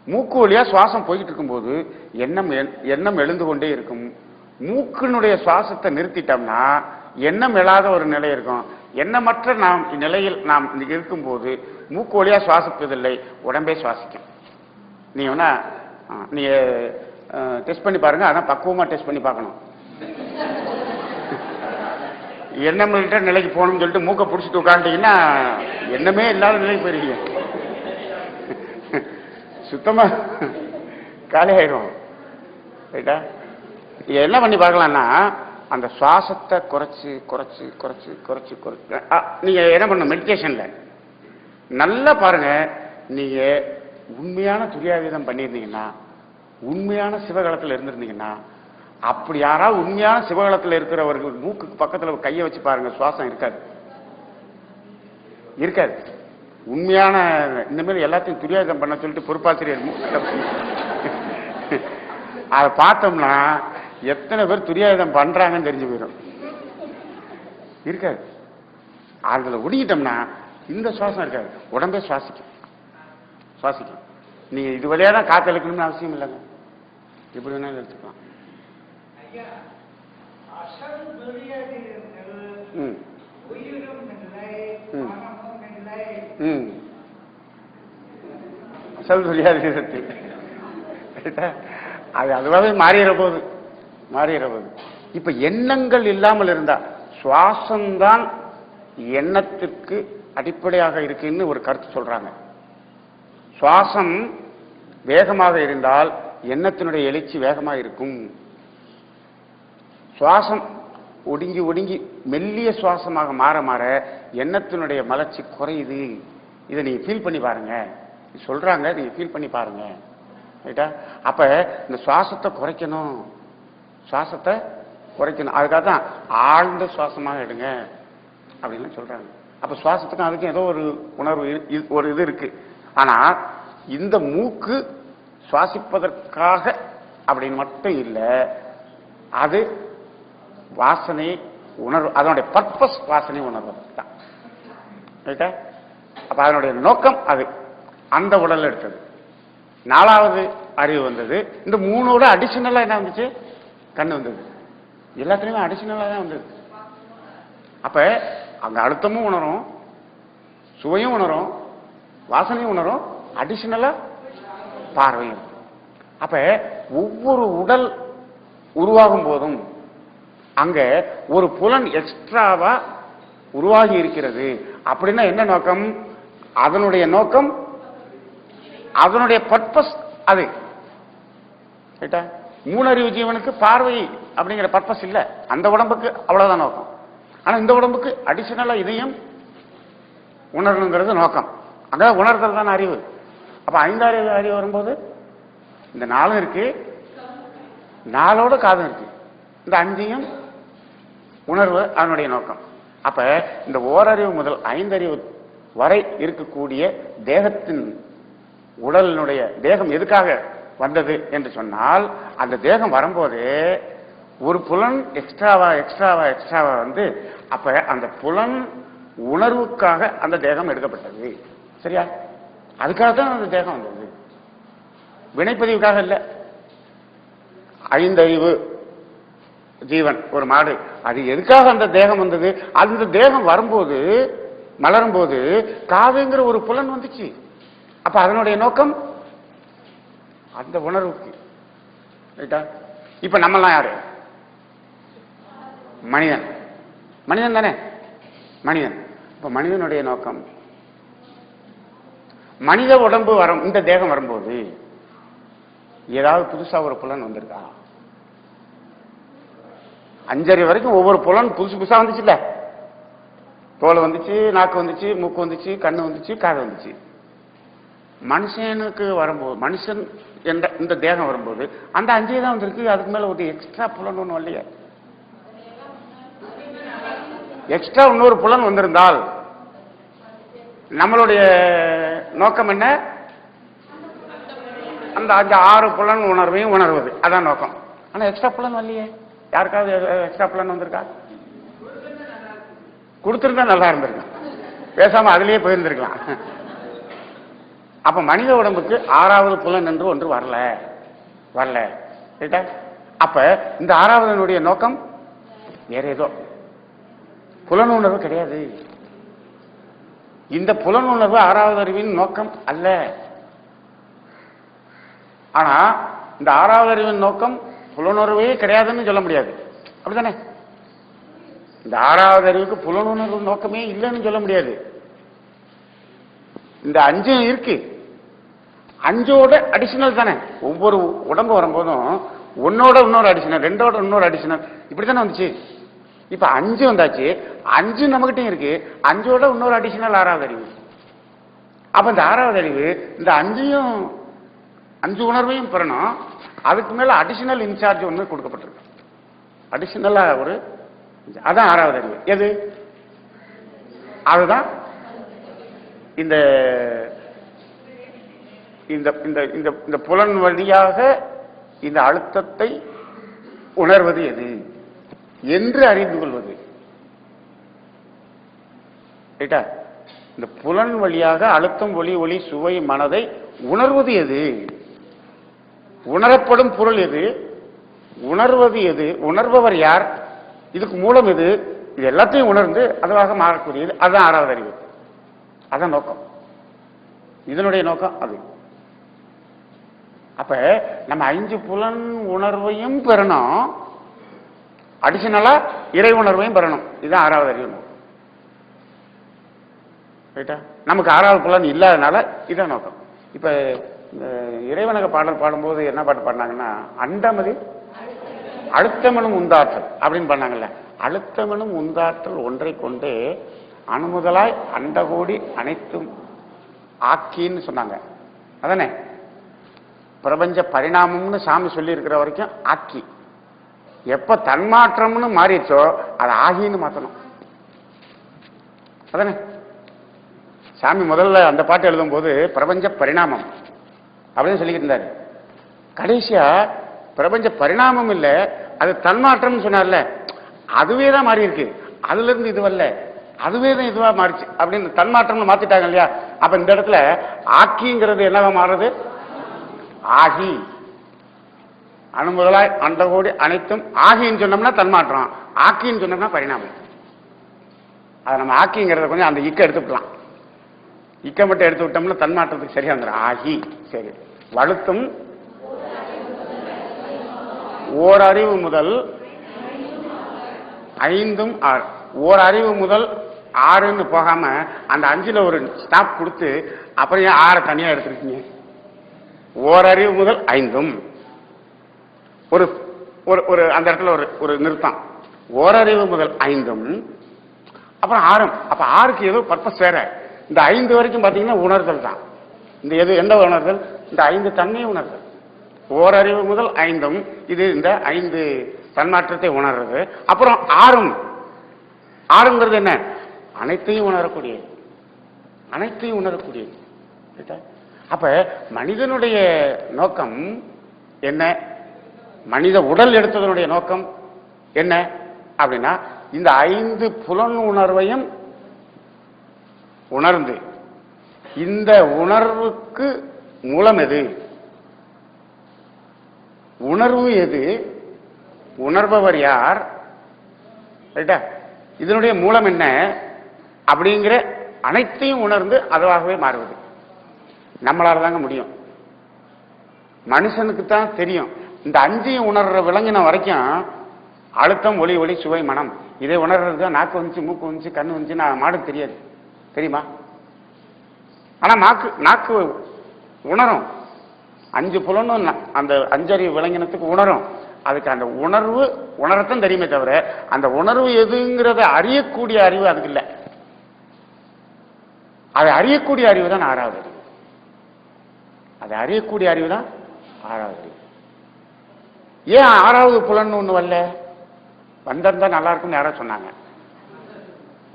மூக்கு வழியா சுவாசம் போய்கிட்டு இருக்கும்போது எண்ணம் எழுந்து கொண்டே இருக்கும். மூக்கினுடைய சுவாசத்தை நிறுத்திட்டோம்னா எண்ணம் எழாத ஒரு நிலை இருக்கும். எண்ணமற்ற நிலையில் நாம் இருக்கும்போது மூக்கு வழியா சுவாசிப்பதில்லை, உடம்பே சுவாசிக்கும். நீங்க வேணா நீங்க டெஸ்ட் பண்ணி பாருங்க. அதான் பக்குவமா டெஸ்ட் பண்ணி பார்க்கணும். எண்ணம் நிலைக்கு போகணும்னு சொல்லிட்டு மூக்கை பிடிச்சிட்டு உட்காந்துட்டீங்கன்னா எண்ணமே இல்லாத நிலைக்கு போயிருக்கீங்க, சுத்தமா காலி ஆயிடும். ரைட்டா? என்ன பண்ணி பார்க்கலாம்னா அந்த சுவாசத்தை குறைச்சு குறைச்சு குறைச்சு குறைச்சு குறைச்சு நீங்க என்ன பண்ணணும், மெடிடேஷன்ல நல்லா பாருங்க. நீங்க உண்மையான துரியாதீதம் பண்ணியிருந்தீங்கன்னா, உண்மையான சிவகலத்தில் இருந்திருந்தீங்கன்னா, அப்படி யாராவது உண்மையான சிவகலத்தில் இருக்கிறவர்கள் மூக்குக்கு பக்கத்துல கையை வச்சு பாருங்க, சுவாசம் இருக்காது, இருக்காது. உண்மையான இந்த மாதிரி எல்லாத்தையும் துரியாதம் பண்ண சொல்லிட்டு பொறுப்பாசிரியர் அதை பார்த்தோம்னா எத்தனை பேர் துரியாதம் பண்றாங்கன்னு தெரிஞ்சு போயிடும். இருக்காது. அதுல ஒடுங்கிட்டோம்னா இந்த சுவாசம் இருக்காது, உடம்பே சுவாசிக்கும். நீங்க இது வழியா தான் காத்து இழுக்கணும்னு அவசியம் இல்லைங்க, எப்படி வேணாலும் எடுத்துக்கலாம். அசல் துரியாதீதத்தில் அது அதுவாகவே மாறிற போது. இப்ப எண்ணங்கள் இல்லாமல் இருந்தா சுவாசம்தான் எண்ணத்திற்கு அடிப்படையாக இருக்குன்னு ஒரு கருத்து சொல்றாங்க. சுவாசம் வேகமாக இருந்தால் எண்ணத்தினுடைய எழுச்சி வேகமாக இருக்கும். சுவாசம் ஒடுங்கி ஒடுங்கி மெல்லிய சுவாசமாக மாற மாற எண்ணத்தினுடைய மலர்ச்சி குறையுது. இதை நீங்க ஃபீல் பண்ணி பாருங்க, சொல்றாங்க, நீங்க ஃபீல் பண்ணி பாருங்க. ரைட்டா? அப்ப இந்த சுவாசத்தை குறைக்கணும், அதுக்காக தான் ஆழ்ந்த சுவாசமாக எடுங்க அப்படின்னு சொல்றாங்க. அப்ப சுவாசத்துக்கும் அதுக்கும் ஏதோ ஒரு உணர்வு ஒரு இது இருக்கு. ஆனா இந்த மூக்கு சுவாசிப்பதற்காக அப்படின்னு மட்டும் இல்லை, அது வாசனை உணர்வு, அதனுடைய பர்பஸ் வாசனை உணர்வதற்கு தான். ரைட்டா? அப்ப அதனுடைய நோக்கம் அது அந்த உடல் எடுத்தது. நாலாவது அறிவு வந்தது. இந்த மூணோட அடிஷனலா என்ன வந்துச்சு? கண்ணு வந்தது. எல்லாத்துலயுமே அடிஷனலா தான் வந்தது. அப்ப அங்க அழுத்தமும் உணரும், சுவையும் உணரும், வாசனையும் உணரும், அடிஷனலா பார்வையும். அப்ப ஒவ்வொரு உடல் உருவாகும் போதும் அங்க ஒரு புலன் எக்ஸ்ட்ராவா உருவாகி இருக்கிறது. அப்படின்னா என்ன நோக்கம்? அதனுடைய நோக்கம், அதனுடைய பர்பஸ் அது. ரைட்டா? மூணறிவு ஜீவனுக்கு பார்வை அப்படிங்கிற பர்பஸ் இல்ல, அந்த உடம்புக்கு அவ்வளவுதான் நோக்கம். ஆனா இந்த உடம்புக்கு அடிஷனலா இதையும் உணரணுங்கிறது நோக்கம். அங்க உணர்தல் தான் அறிவு. அப்ப ஐந்தாறு அறிவு வரும்போது இந்த நாளும் இருக்கு, நாளோட காதும் இருக்கு, இந்த அஞ்சையும் உணர்வு அதனுடைய நோக்கம். அப்ப இந்த ஓரறிவு முதல் ஐந்தறிவு வரை இருக்கக்கூடிய தேகத்தின் உடலினுடைய தேகம் எதுக்காக வந்தது என்று சொன்னால், அந்த தேகம் வரும்போது ஒரு புலன் எக்ஸ்ட்ராவா வந்து அப்ப அந்த புலன் உணர்வுக்காக அந்த தேகம் எடுக்கப்பட்டது. சரியா? அதுக்காக தான் அந்த தேகம் வந்தது, வினைப்பதிவுக்காக இல்ல. ஐந்தறிவு ஜீவன் ஒரு மாடு, அது எதுக்காக அந்த தேகம் வந்தது? அந்த தேகம் வரும்போது மலரும் போது காதுங்கிற ஒரு புலன் வந்துச்சு. அப்ப அதனுடைய நோக்கம் அந்த உணர்வுக்கு. ரைட்டா? இப்ப நம்மெல்லாம் யாரு? மனிதன். மனிதன் தானே? மனிதன். இப்ப மனிதனுடைய நோக்கம், மனித உடம்பு வரும், இந்த தேகம் வரும்போது ஏதாவது புதுசா ஒரு புலன் வந்திருக்கா? அஞ்சறிவு வரைக்கும் ஒவ்வொரு புலன் புதுசு புதுசா வந்துச்சு இல்ல? தோல் வந்துச்சு, நாக்கு வந்துச்சு, மூக்கு வந்துச்சு, கண்ணு வந்துச்சு, காது வந்துச்சு. மனுஷனுக்கு வரும்போது, மனுஷன் என்ற இந்த தேகம் வரும்போது அந்த அஞ்சே தான் வந்திருக்கு. அதுக்கு மேல ஒரு எக்ஸ்ட்ரா புலன் ஒண்ணு வரலையே. எக்ஸ்ட்ரா இன்னொரு புலன் வந்திருந்தால் நம்மளுடைய நோக்கம் என்ன? அந்த அஞ்சு ஆறு புலன் உணர்வையும் உணர்வது, அதான் நோக்கம். ஆனா எக்ஸ்ட்ரா புலன் வரலையே. யாருக்காவது எக்ஸ்ட்ரா புலன் வந்திருக்கா? கொடுத்திருந்தா நல்லா இருந்திருக்கும், பேசாம அதுலயே போயிருந்திருக்கலாம். அப்ப மனித உடம்புக்கு ஆறாவது புலன் என்று ஒன்று வரல. ரைட்டா? அப்ப இந்த ஆறாவதனுடைய நோக்கம் வேற ஏதோ புலன் உணர்வு கிடையாது. இந்த புலன் உணர்வு ஆறாவது அறிவின் நோக்கம் அல்ல. ஆனா இந்த ஆறாவது அறிவின் நோக்கம் புலனுணர்வே கிடையாதுன்னு சொல்ல முடியாது. அப்படித்தானே? இந்த ஆறாவது அறிவுக்கு புலனுணர்வு நோக்கமே இல்லைன்னு சொல்ல முடியாது. இந்த அஞ்சும் இருக்கு, அஞ்சோட அடிஷனல் தானே. ஒவ்வொரு உடம்பு வரும்போதும் ஒன்னோட இன்னொரு அடிஷனல், ரெண்டோட இன்னொரு அடிஷனல், இப்படித்தானே வந்துச்சு. இப்ப அஞ்சு வந்தாச்சு, அஞ்சு நம்மகிட்டையும் இருக்கு, அஞ்சோட இன்னொரு அடிஷனல் ஆறாவது அறிவு. அப்ப இந்த ஆறாவது அறிவு இந்த அஞ்சையும் அஞ்சு உணர்வையும் பெறணும். அதுக்கு மேல அடிஷனல் இன்சார்ஜ் ஒன்று கொடுக்கப்பட்டிருக்கு, அடிஷனலா ஒரு, அதான் ஆறாவது அறிவு. எது? அதுதான் இந்த இந்த புலன் வழியாக இந்த அழுத்தத்தை உணர்வது எது என்று அறிந்து கொள்வது. ரைட்டா? இந்த புலன் வழியாக அழுத்தம், ஒளி, சுவை, மனதை உணர்வது எது? உணரப்படும் பொருள் எது? உணர்வது எது? உணர்பவர் யார்? இதுக்கு மூலம் எது? இது எல்லாத்தையும் உணர்ந்து அதுவாக மாறக்கூடியது, அதுதான் ஆறாவது அறிவு. அதான் நோக்கம், இதனுடைய நோக்கம் அது. அப்ப நம்ம அஞ்சு புலன் உணர்வையும் பெறணும், அடிஷனலா இறை உணர்வையும் பெறணும். இதுதான் ஆறாவது அறிவு. ரைட்டா? நமக்கு ஆறாவது புலன் இல்லாதனால இதான் நோக்கம். இப்ப இறைவனக பாடல் பாடும்போது என்ன பாட்டு பாடினாங்கன்னா, அண்டமதி அழுத்தமெனும் உந்தாற்றல் அப்படின்னு பண்ணாங்கல்ல. அழுத்தமெனும் உந்தாற்றல் ஒன்றை கொண்டு அணுமுதலாய் அண்டகோடி அனைத்தும் ஆக்கின்னு சொன்னாங்க. அதானே? பிரபஞ்ச பரிணாமம்னு சாமி சொல்லி இருக்கிற வரைக்கும் ஆக்கி, எப்ப தன்மாற்றம்னு மாறிச்சோ அதை ஆகின்னு மாத்தணும். அதானே? சாமி முதல்ல அந்த பாட்டு எழுதும் போது பிரபஞ்ச பரிணாமம் அப்படின்னு சொல்லிக்கிட்டு இருந்தாரு. கடைசியா பிரபஞ்ச பரிணாமம் இல்ல, அது தன்மாற்றம் சொன்னார்ல, அதுவே தான் மாறி இருக்கு. அதுல இருந்து இதுவல்ல, அதுவே தான் இதுவா மாறிச்சு அப்படின்னு தன்மாற்றம்னு மாத்திட்டாங்க இல்லையா? அப்ப இந்த இடத்துல ஆக்கிங்கிறது என்னவா மாறுது? ஆகி. அணுமுதலாய் அண்டகோடி அனைத்தும் ஆகின்னு சொன்னோம்னா தன்மாற்றம், ஆக்கின்னு சொன்னோம்னா பரிணாமம். அதை நம்ம ஆக்கிங்கிறத கொஞ்சம் அந்த இக்க எடுத்துக்கலாம். இக்க மட்டும் எடுத்து விட்டோம்னா தன்மாற்றத்துக்கு சரியா வந்துடும். ஆகி. சரி. வழுத்தும் ஓர் அறிவு முதல் ஐந்தும் ஆறு. ஓர் அறிவு முதல் 6ன்னு போகாம அந்த 5ல ஒரு ஸ்டாப் கொடுத்து அப்புறம் ஏன் 6 தனியா எடுத்திருக்கீங்க? ஓரறிவு முதல் 5ம் ஒரு ஒரு அந்த இடத்துல ஒரு நிறுத்தம். ஓரறிவு முதல் 5ம் அப்புறம் 6ம். அப்ப 6க்கு ஏதோ பர்பஸ் வேற. இந்த 5 வரைக்கும் பாத்தீங்கன்னா உணர்தல் தான். இந்த எந்த உணர்தல்? இந்த 5 தன்மை உணர்தல். ஓரறிவு முதல் 5ம் இது இந்த 5 தன்மாற்றத்தை உணர்றது. அப்புறம் 6ங்கிறது என்ன? அனைத்தையும் உணரக்கூடியது. அனைத்தையும் உணரக்கூடியது. அப்ப மனிதனுடைய நோக்கம் என்ன? மனித உடல் எடுத்ததனுடைய நோக்கம் என்ன அப்படின்னா இந்த 5 புலன் உணர்வையும் உணர்ந்து இந்த உணர்வுக்கு மூலம் எது? உணர்வு எது? உணர்பவர் யார்? ரைட்டா? இதனுடைய மூலம் என்ன அப்படிங்கிற அனைத்தையும் உணர்ந்து அதுவாகவே மாறுவது நம்மளால தாங்க முடியும். மனுஷனுக்கு தான் தெரியும். இந்த 5ஐயும் உணர்ற விலங்கின வரைக்கும் அழுத்தம், ஒளி, ஒளி, சுவை, மனம் இதை உணர்றது நாக்கு வந்துச்சு, மூக்கு வந்துச்சு, கண்ணு வந்துச்சு, நான் மாடுக்கு தெரியாது. தெரியுமா? ஆனா நாக்கு உணரும். 5 புலனும் அந்த 5 அறிவு விலங்கினத்துக்கு உணரும். அதுக்கு அந்த உணர்வு உணரத்தான் தெரியுமே தவிர அந்த உணர்வு எதுங்கிறத அறியக்கூடிய அறிவு அதுக்கு இல்லை. அதை அறியக்கூடிய அறிவு தான் 6வது அறிவு. அதை அறியக்கூடிய அறிவு தான் 6வது அறிவு. ஏன் 6வது புலன் ஒண்ணு வரல? வந்திருந்தா நல்லா இருக்கும்னு யாராவது சொன்னாங்க.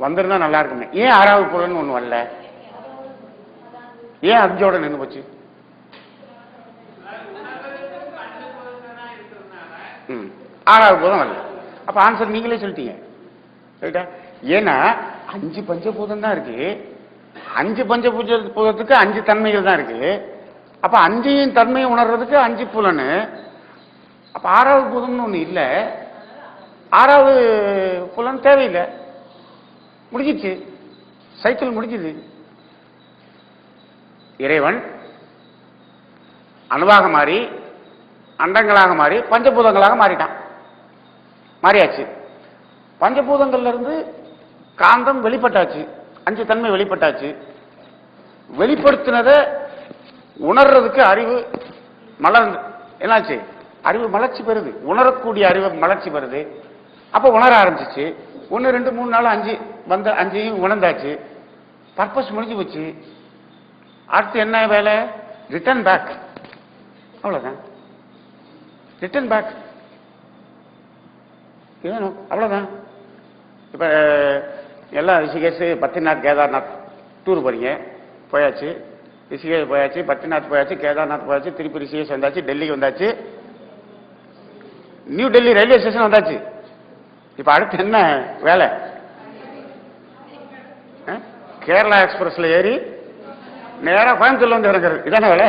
வந்திருந்தா நல்லா இருக்குமே. ஏன் 6வது புலன் ஒண்ணு வரல? ஏன் 5ஓட நின்று போச்சு? 6வது பூதம் வரல. அப்ப ஆன்சர் நீங்களே சொல்லிட்டீங்க. ரைட்டா? ஏன்னா 5 பஞ்சபூதம் தான் இருக்கு. 5 பஞ்சபூதத்துக்கு 5 தன்மைகள் தான் இருக்கு. அப்ப 5 தன்மையை உணர்றதுக்கு 5 புலனு. அப்ப 6வது பூதம்னு ஒண்ணு இல்ல. 6வது புலன் தேவையில்லை. முடிஞ்சிச்சு. சைக்கிள் முடிஞ்சுது. இறைவன் அணுவாக மாறி அண்டங்களாக மாறி பஞ்சபூதங்களாக மாறிட்டான். மாறியாச்சு. பஞ்சபூதங்கள்ல இருந்து காந்தம் வெளிப்பட்டாச்சு. 5 தன்மை வெளிப்பட்டாச்சு. வெளிப்படுத்தினதை உணர்றதுக்கு அறிவு மலர்ந்து என்னாச்சு? அறிவு மலர்ச்சி பெறுது. உணரக்கூடிய அறிவு மலர்ச்சி பெறுது. அப்ப உணர ஆரம்பிச்சிச்சு. 1 2 3 4 5 வந்த 5ஐயும் உணர்ந்தாச்சு. பர்பஸ் முடிஞ்சு போச்சு. அடுத்து என்ன வேலை? Return back. அவ்வளவுதான். ரிட்டர்ன் பேக் அவ்வளவுதான். இப்ப எல்லாம் ரிஷிகேஷ், பத்ரிநாத், கேதார்நாத் டூர் போறீங்க. போயாச்சு. ரிஷிகேஷ் போயாச்சு, பத்ரிநாத் போயாச்சு, கேதார்நாத் போயாச்சு, திருப்பி ரிஷிகேஷ் வந்தாச்சு, டெல்லிக்கு வந்தாச்சு, நியூ டெல்லி ரயில்வே ஸ்டேஷன் வந்தாச்சு. இப்ப அடுத்து என்ன வேலை? கேரளா எக்ஸ்பிரஸ்ல ஏறி நேரா கோயம்புத்தூர்ல வந்து இறங்குறது. இதான வேலை?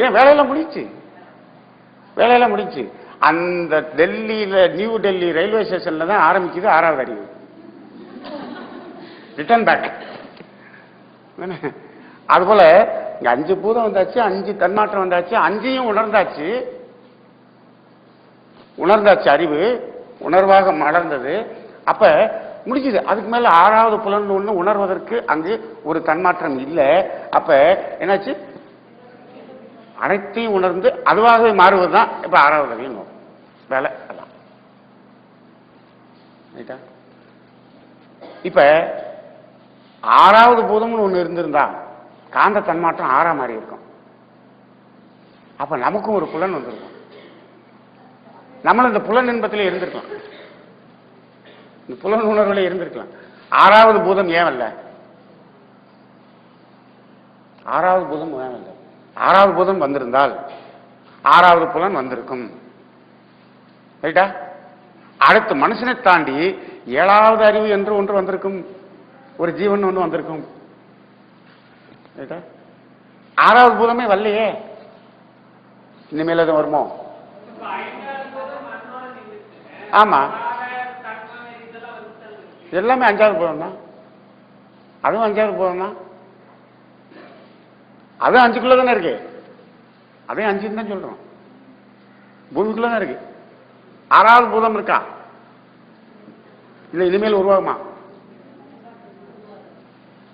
ஏன் வேலையெல்லாம் முடிச்சு? வேலையெல்லாம் முடிச்சு. அந்த டெல்லியில நியூ டெல்லி ரயில்வே ஸ்டேஷன்ல தான் ஆரம்பிக்குது 6வது அறிவு. Return back. அதுபோல இங்க 5 பூதம் வந்தாச்சு, 5 தன்மாற்றம் வந்தாச்சு, 5ஐயும் உணர்ந்தாச்சு. உணர்ந்தாச்சு. அறிவு உணர்வாக மலர்ந்தது. அப்ப முடிச்சுது. அதுக்கு மேல 6வது புலன் ஒண்ணு உணர்வதற்கு அங்கு ஒரு தன்மாற்றம் இல்லை. அப்ப என்னாச்சு? அனைத்தையும் உணர்ந்து அதுவாகவே மாறுவதுதான் இப்ப 6வது அறிவு வேலை. அதான். இப்ப 6வது பூதம்னு ஒண்ணு இருந்திருந்தா காந்த தன்மாற்றம் 6ஆம் மாறி இருக்கும். அப்ப நமக்கும் ஒரு புலன் வந்திருக்கும். நம்மளும் இந்த புலன் இன்பத்திலே இருந்திருக்கலாம். இந்த புலன் உணர்வுல இருந்திருக்கலாம். 6வது பூதம் ஏன் இல்ல? 6வது பூதம் ஏன் இல்லை? 6வது பூதம் வந்திருந்தால் 6வது புலன் வந்திருக்கும். ரைட்டா? அடுத்து மனுஷனை தாண்டி 7வது அறிவு என்று ஒன்று வந்திருக்கும். ஒரு ஜீவன் ஒன்று வந்திருக்கும். ரைட்டா? 6வது பூதமே வரலையே. இனிமேல் எதுவும் வருமோ? ஆமா, எல்லாமே 5வது பூதம் தான். அதுவும் 5வது பூதம் தான். அதுவும் 5க்குள்ள தானே இருக்கு. அதையும் 5 தான் சொல்றோம். பூமிக்குள்ள தான் இருக்கு. 6வது பூதம் இருக்கா? இல்ல இனிமேல் உருவாகுமா?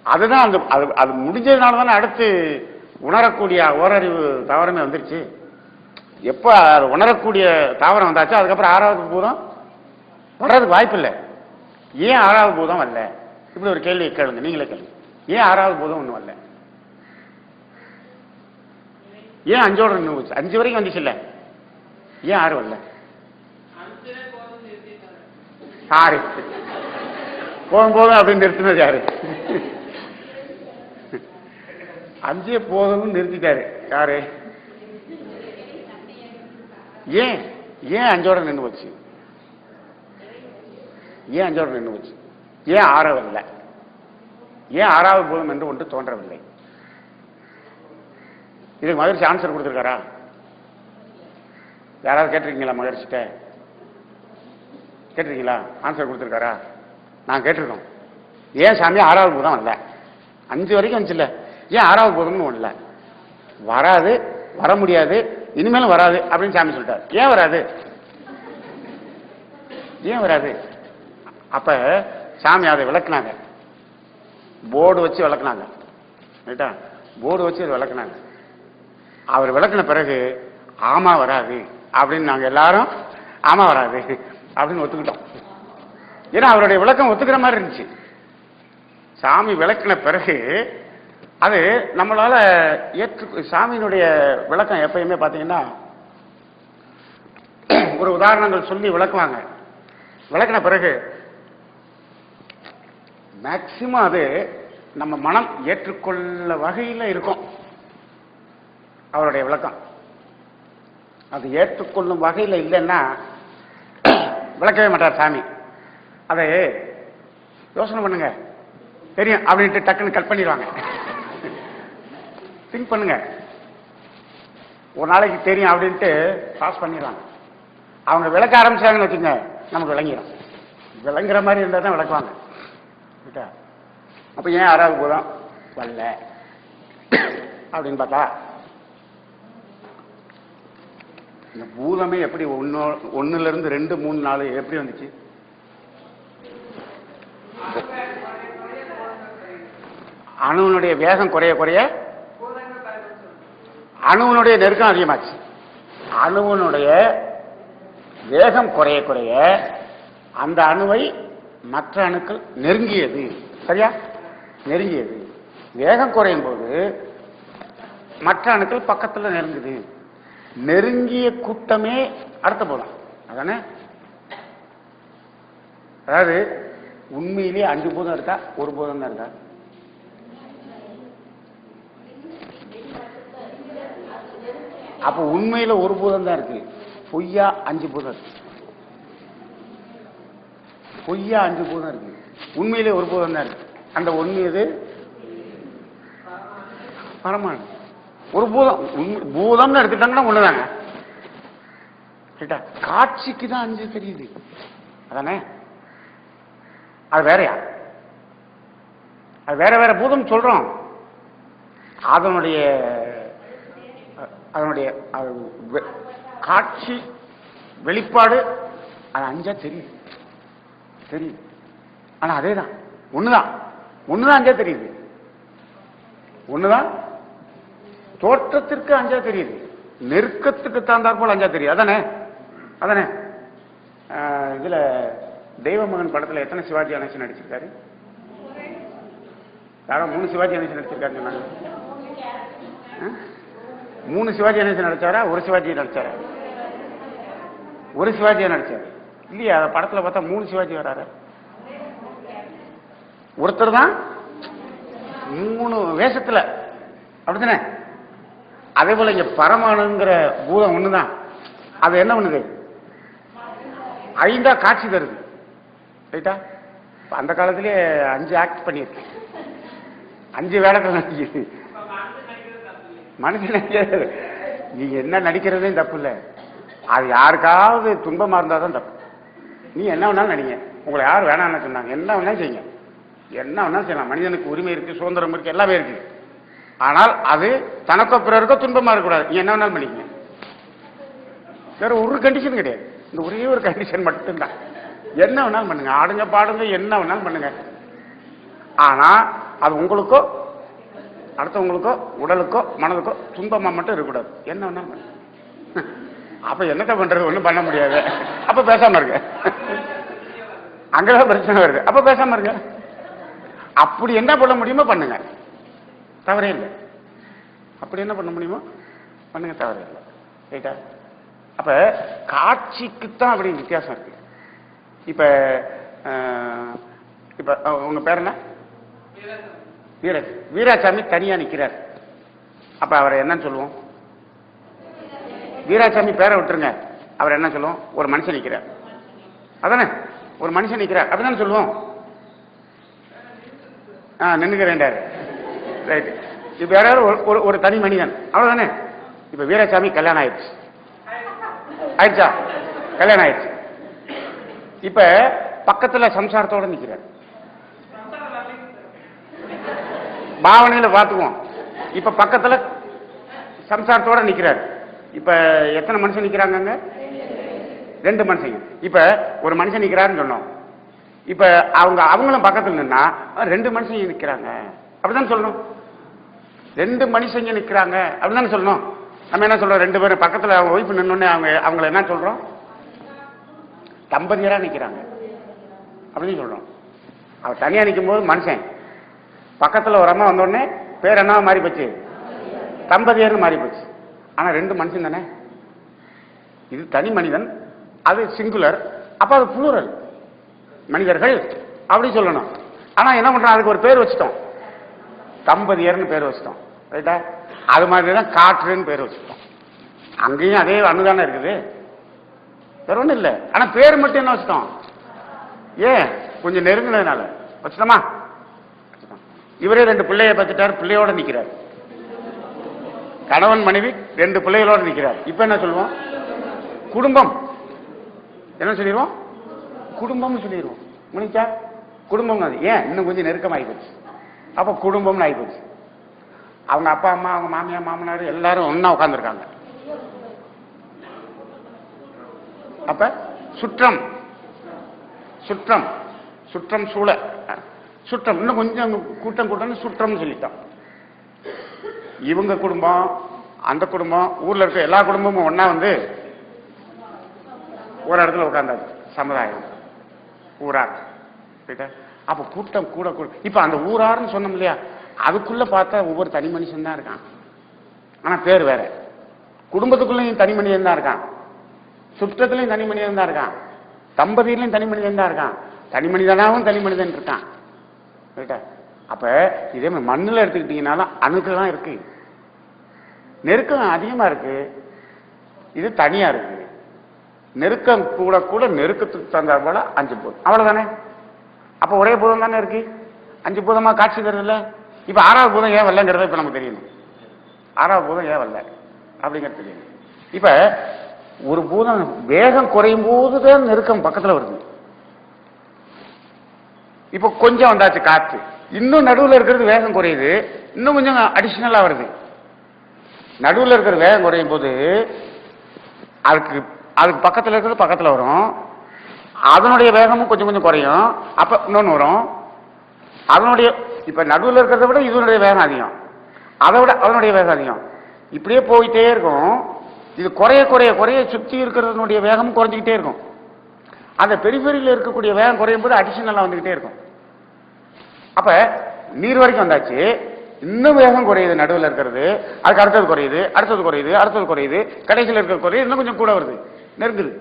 அதுதான் அந்த அது முடிஞ்சதுனால தானே அடுத்து உணரக்கூடிய ஓரறிவு தாவரமே வந்துருச்சு. எப்ப உணரக்கூடிய தாவரம் வந்தாச்சு அதுக்கப்புறம் ஆறாவது பூதம் வர்றதுக்கு வாய்ப்பு இல்லை. ஏன் ஆறாவது பூதம் வரல? இப்படி ஒரு கேள்வி கேளுங்க, நீங்களே கேளுங்க. ஏன் ஆறாவது பூதம் ஒன்றும் வரல? ஏன் 5ஓட நின்று போச்சு? 5 வரைக்கும் வந்துச்சு இல்ல, ஏன் 6 வரல? யாரு போதும் போதும் அப்படின்னு நிறுத்தினது யாரு? 5 போதும்னு நிறுத்திட்டாரு யாரு? ஏன் 5ஓட நின்று போச்சு? ஏன் 5ஓட நின்று போச்சு? ஏன் 6 வரல? ஏன் 6வது பூதம் என்று ஒன்று தோன்றவில்லை? இதுக்கு மகிழ்ச்சி ஆன்சர் கொடுத்திருக்காரா? யாராவது கேட்டிருக்கீங்களா? மகிழ்ச்சிட்ட கேட்டிருக்கீங்களா? ஆன்சர் கொடுத்திருக்காரா? நான் கேட்டிருக்கோம். ஏன் சாமி 6வது பூதம் வரல? 5 வரைக்கும் வந்துச்சுல்ல, ஏன் 6வது பூதம்னு ஒண்ணு இல்லை? வராது, வர முடியாது, இனிமேலும் வராது அப்படின்னு சாமி சொல்லிட்டார். ஏன் வராது? ஏன் வராது? அப்ப சாமி அதை விளக்குனாங்க, போர்டு வச்சு விளக்குனாங்க. ரைட்டா? போர்டு வச்சு விளக்குனாங்க. அவர் விளக்குன பிறகு ஆமா வராது அப்படின்னு நாங்க எல்லாரும் ஆமா வராது அப்படின்னு ஒத்துக்கிட்டோம். ஏன்னா அவருடைய விளக்கம் ஒத்துக்கிற மாதிரி இருந்துச்சு. சாமி விளக்குன பிறகு அது நம்மளால சாமியினுடைய விளக்கம் எப்பயுமே பாத்தீங்கன்னா ஒரு உதாரணங்கள் சொல்லி விளக்குவாங்க. விளக்குன பிறகு மேக்சிமம் அது நம்ம மனம் ஏற்றுக்கொள்ள வகையில் இருக்கும் அவருடைய விளக்கம். அது ஏற்றுக்கொள்ளும் வகையில் இல்லைன்னா விளக்கவே மாட்டார் சாமி. அதை யோசனை பண்ணுங்க, தெரியும் அப்படின்ட்டு டக்குன்னு கட் பண்ணிடுவாங்க. திங்க் பண்ணுங்க, ஒரு நாளைக்கு தெரியும் அப்படின்ட்டு பாஸ் பண்ணிடுவாங்க. அவங்க விளக்க ஆரம்பிச்சாங்கன்னு வச்சுங்க, நமக்கு விளங்கிடும். விளங்குற மாதிரி இருந்தால் தான் விளக்குவாங்க. அப்ப ஏன் 6வது பூதம் வரல அப்படின்னு பார்த்தா, இந்த பூதமே எப்படி 1ல இருந்து 2, 3, 4 எப்படி வந்துச்சு? அணுவனுடைய வேகம் குறைய குறைய அணுவனுடைய நெருக்கம் அதிகமாச்சு. அணுவனுடைய வேகம் குறைய குறைய அந்த அணுவை மற்ற அணுக்கள் நெருங்கியது. சரியா? நெருங்கியது. வேகம் குறையும் போது மற்ற அணுக்கள் பக்கத்தில் நெருங்குது. நெருங்கிய கூட்டமே அடுத்த போதும். அதானே? அதாவது உண்மையிலேயே 5 பூதம் இருக்கா, ஒரு பூதம் தான் இருக்கா? அப்ப உண்மையில ஒரு பூதம் தான் இருக்கு, பொய்யா 5 பூதம் இருக்கு. பொய்யா 5 பூதம் இருக்கு, உண்மையிலே ஒரு பூதம் தான் இருக்கு. அந்த ஒண்ணு எது? பரமானு. ஒரு பூதம் பூதம்னு எடுத்துட்டாங்கன்னா ஒண்ணுதாங்க. காட்சிக்கு தான் 5 தெரியுது. அதானே? அது வேறையா? அது வேற வேற பூதம் சொல்றோம். அதனுடைய காட்சி வெளிப்பாடு அது 5 தெரியுது. தெரியுது. ஆனா அதேதான், ஒண்ணுதான் 5 தெரியுது. ஒண்ணுதான் தோற்றத்திற்கு 5 தெரியுது, நெருக்கத்துக்கு தாண்டார் போல 5 தெரியுது. அதானே? அதானே? இதுல தெய்வமகன் படத்துல எத்தனை சிவாஜி கணேசன் நடிச்சிருக்காரு? யாரோ 3 சிவாஜி கணேசன் நடிச்சிருக்காரு சொன்னாங்க. 3 சிவாஜி கணேசன் நடிச்சாரா, ஒரு சிவாஜி நடிச்சாரா? ஒரு சிவாஜியா நடிச்சாரு இல்லையா? படத்துல பார்த்தா 3 சிவாஜி வராரு. ஒருத்தர் தான் 3 வேஷத்துல. அப்படித்தானே? அதே போல இங்க பரமானுங்கிற பூதம் ஒண்ணுதான். அது என்ன பண்ணுது? 5 காட்சி தருது. ரைட்டா? அந்த காலத்திலே 5 ஆக்ட் பண்ணியிருக்கு, 5 வேடங்கள் நடிக்குது. மனுஷன் நடிக்கிறது, நீங்க என்ன நடிக்கிறதே தப்பு இல்லை. அது யாருக்காவது துன்பமா இருந்தாதான் தப்பு. நீ என்ன வேணாலும் நடிங்க, உங்களை யார் வேணாம்னு சொன்னாங்க? என்ன வேணாலும் செய்யுங்க, என்ன வேணாலும் செய்யலாம். மனிதனுக்கு உரிமை இருக்கு, சுதந்திரம் இருக்கு, எல்லாமே இருக்கு. ஆனால் அது தனக்கோ பிறருக்கோ துன்பமா இருக்கக்கூடாது. நீ என்ன வேணாலும் பண்ணிக்கங்க. வேற ஒரு கண்டிஷன் கிடையாது, இந்த ஒரே ஒரு கண்டிஷன் மட்டும்தான். என்ன வேணாலும் பண்ணுங்க, ஆடுங்க பாடுங்க, என்ன வேணாலும் பண்ணுங்க. ஆனா அது உங்களுக்கோ அடுத்தவங்களுக்கோ உடலுக்கோ மனதுக்கோ துன்பமா மட்டும் இருக்கக்கூடாது. என்ன வேணா அப்ப என்னத்த பண்றது? ஒண்ணும் பண்ண முடியாது. அப்ப பேசாம இருக்க. அங்கதான் பிரச்சனை வருது. அப்ப பேசாம இருங்க. அப்படி என்ன பண்ண முடியுமோ பண்ணுங்க, தவறே இல்லை. அப்படி என்ன பண்ண முடியுமோ பண்ணுங்க, தவறே இல்லை. ரைட்டா? அப்ப காட்சிக்குத்தான் அப்படி வித்தியாசம் இருக்கு. இப்ப இப்ப உங்க பேர் என்ன? வீராசாமி தனியா நிக்கிறார். அப்ப அவரை என்னன்னு சொல்லுவோம்? வீராசாமி பேரை விட்டுருங்க, அவர் என்ன சொல்லுவோம்? ஒரு மனுஷன் நிக்கிறார். அதானே? ஒரு மனுஷன் நிக்கிறார் அப்படிதான் சொல்லுவோம். நின்னுக்கிறேன்டாரு. ரைட். இப்ப யாராவது ஒரு தனி மனிதன், அவ்வளவுதானே? இப்ப வீராசாமி கல்யாணம் ஆயிடுச்சு. ஆயிடுச்சா? கல்யாணம் ஆயிடுச்சு. இப்ப பக்கத்துல சம்சாரத்தோட நிக்கிறார். பாவனையில பாத்துக்குவோம். இப்ப பக்கத்துல சம்சாரத்தோட நிக்கிறார். இப்ப எத்தனை மனுஷன் நிக்கிறாங்க? 2 மனுஷங்க. இப்ப ஒரு மனுஷன் நிக்கிறாருன்னு சொன்னோம். இப்ப அவங்களும் பக்கத்துல நின்னா 2 மனுஷங்க நிக்கிறாங்க அப்படிதான் சொல்லணும். 2 மனுஷங்க நிக்கிறாங்க அப்படிதான் சொல்லணும். நம்ம என்ன சொல்றோம்? 2 பேரும் பக்கத்துல அவங்க ஒய்ஃப் நின்னோடனே அவங்கள என்ன சொல்றோம்? தம்பதியரா நிக்கிறாங்க அப்படின்னு சொல்றோம். அவர் தனியா நிற்கும் போது மனுஷன், பக்கத்துல ஒரு அம்மா வந்தோடனே பேர் என்ன மாறி போச்சு? தம்பதியர்னு மாறி போச்சு. ஆனா 2 மனுஷன் தானே. இது தனி மனிதன், அது சிங்குலர். அப்ப அது புளூரல், மனிதர்கள் அப்படி சொல்லணும். ஆனா என்ன பண்றோம்? அதுக்கு ஒரு பேர் வச்சுட்டோம், தம்பதியர்னு பேர் வச்சுட்டோம். ரைட்டா? அது மாதிரிதான் காற்றுன்னு பேர் வச்சுட்டோம். அங்கேயும் அதே அணுதானே இருக்குது, வேற ஒண்ணும் இல்லை. ஆனா பேர் மட்டும் என்ன வச்சுட்டோம்? ஏன்? கொஞ்சம் நெருங்கினதுனால வச்சுட்டோமா? இவரே 2 பிள்ளைய பார்த்துட்டார், பிள்ளையோட நிக்கிறார். கணவன் மனைவி 2 பிள்ளைகளோட நிக்கிறார். இப்ப என்ன சொல்லுவோம்? குடும்பம். என்ன சொல்லிடுவோம்? குடும்பம்னு சொல்லிடுவோம். முடிச்சா? குடும்பம். ஏன்? இன்னும் கொஞ்சம் நெருக்கமாகி போச்சு. அப்ப குடும்பம்னு ஆகி போச்சு. அவங்க அப்பா அம்மா, அவங்க மாமியார் மாமனார் எல்லாரும் ஒன்னா உட்கார்ந்துருக்காங்க. அப்ப சுற்றம், சுற்றம், சுற்றம் சூழ, சுற்றம் இன்னும் கொஞ்சம் கூட்டம் சுற்றம் சொல்லிட்டோம். இவங்க குடும்பம், அந்த குடும்பம், ஊர்ல இருக்க எல்லா குடும்பமும் ஒன்னா வந்து ஒரு இடத்துல உட்கார்ந்தாரு. சமுதாயம், ஊரார். அப்ப கூட்டம் கூட கூட. இப்ப அந்த ஊரார்னு சொன்னோம் இல்லையா, அதுக்குள்ள பார்த்தா ஒவ்வொரு தனி மனுஷன் தான் இருக்கான். ஆனா பேர் வேற. குடும்பத்துக்குள்ளயும் தனி மனிதன் தான் இருக்கான், சுற்றத்திலையும் தனி மனிதன் தான் இருக்கான், தம்பதியிலையும் தனி மனிதன் தான் இருக்கான், தனி மனிதனாகவும் தனி மனிதன் இருக்கான். ரைட்டா? அப்ப இதே மாதிரி மண்ணில் எடுத்துக்கிட்டீங்கன்னாலும் அணுக்கள் தான் இருக்கு, நெருக்கம் அதிகமா இருக்கு. இது தனியா இருக்கு. நெருக்கம் கூட கூட நெருக்கத்துக்கு தந்தா போல 5 பூதம், அவ்வளவுதானே? அப்ப ஒரே பூதம் தானே இருக்கு, 5 பூதமா காட்சி தருது இல்ல. இப்ப 6வது பூதம் ஏன் வரலங்கிறத இப்ப நமக்கு தெரியணும். 6வது பூதம் ஏன் வரல அப்படிங்கிறது தெரியணும். இப்ப ஒரு பூதம் வேகம் குறையும் போதுதான் நெருக்கம் பக்கத்துல வருது. இப்ப கொஞ்சம் வந்தாச்சு காத்து, இன்னும் நடுவில் இருக்கிறது வேகம் குறையுது, இன்னும் கொஞ்சம் அடிஷனலா வருது. நடுவில் இருக்கிற வேகம் குறையும் போது அதுக்கு பக்கத்தில் இருக்கிறது பக்கத்தில் வரும், அதனுடைய வேகமும் கொஞ்சம் கொஞ்சம் குறையும். அப்ப இன்னொன்னு வரும் அதனுடைய. இப்ப நடுவில் இருக்கிறத விட இதனுடைய வேகம் அதிகம், அதை விட அதனுடைய வேகம் அதிகம். இப்படியே போயிட்டே இருக்கும். இது குறைய குறைய குறைய சுற்றி இருக்கிறதனுடைய வேகமும் குறைஞ்சிக்கிட்டே இருக்கும். அந்த பெரிஃபெரியில் இருக்கக்கூடிய வேகம் குறையும் போது அடிஷனலா வந்துகிட்டே இருக்கும். அப்ப நீர் வரைக்கும் வந்தாச்சு, இன்னும் வேகம் குறையுது. நடுவில் இருக்கிறது அதுக்கு அடுத்தது குறையுது, அடுத்தது குறையுது, அடுத்தது குறையுது, கடைசியில் இருக்கிற குறையுது, இன்னும் கொஞ்சம் கூட வருது, நெருங்குது.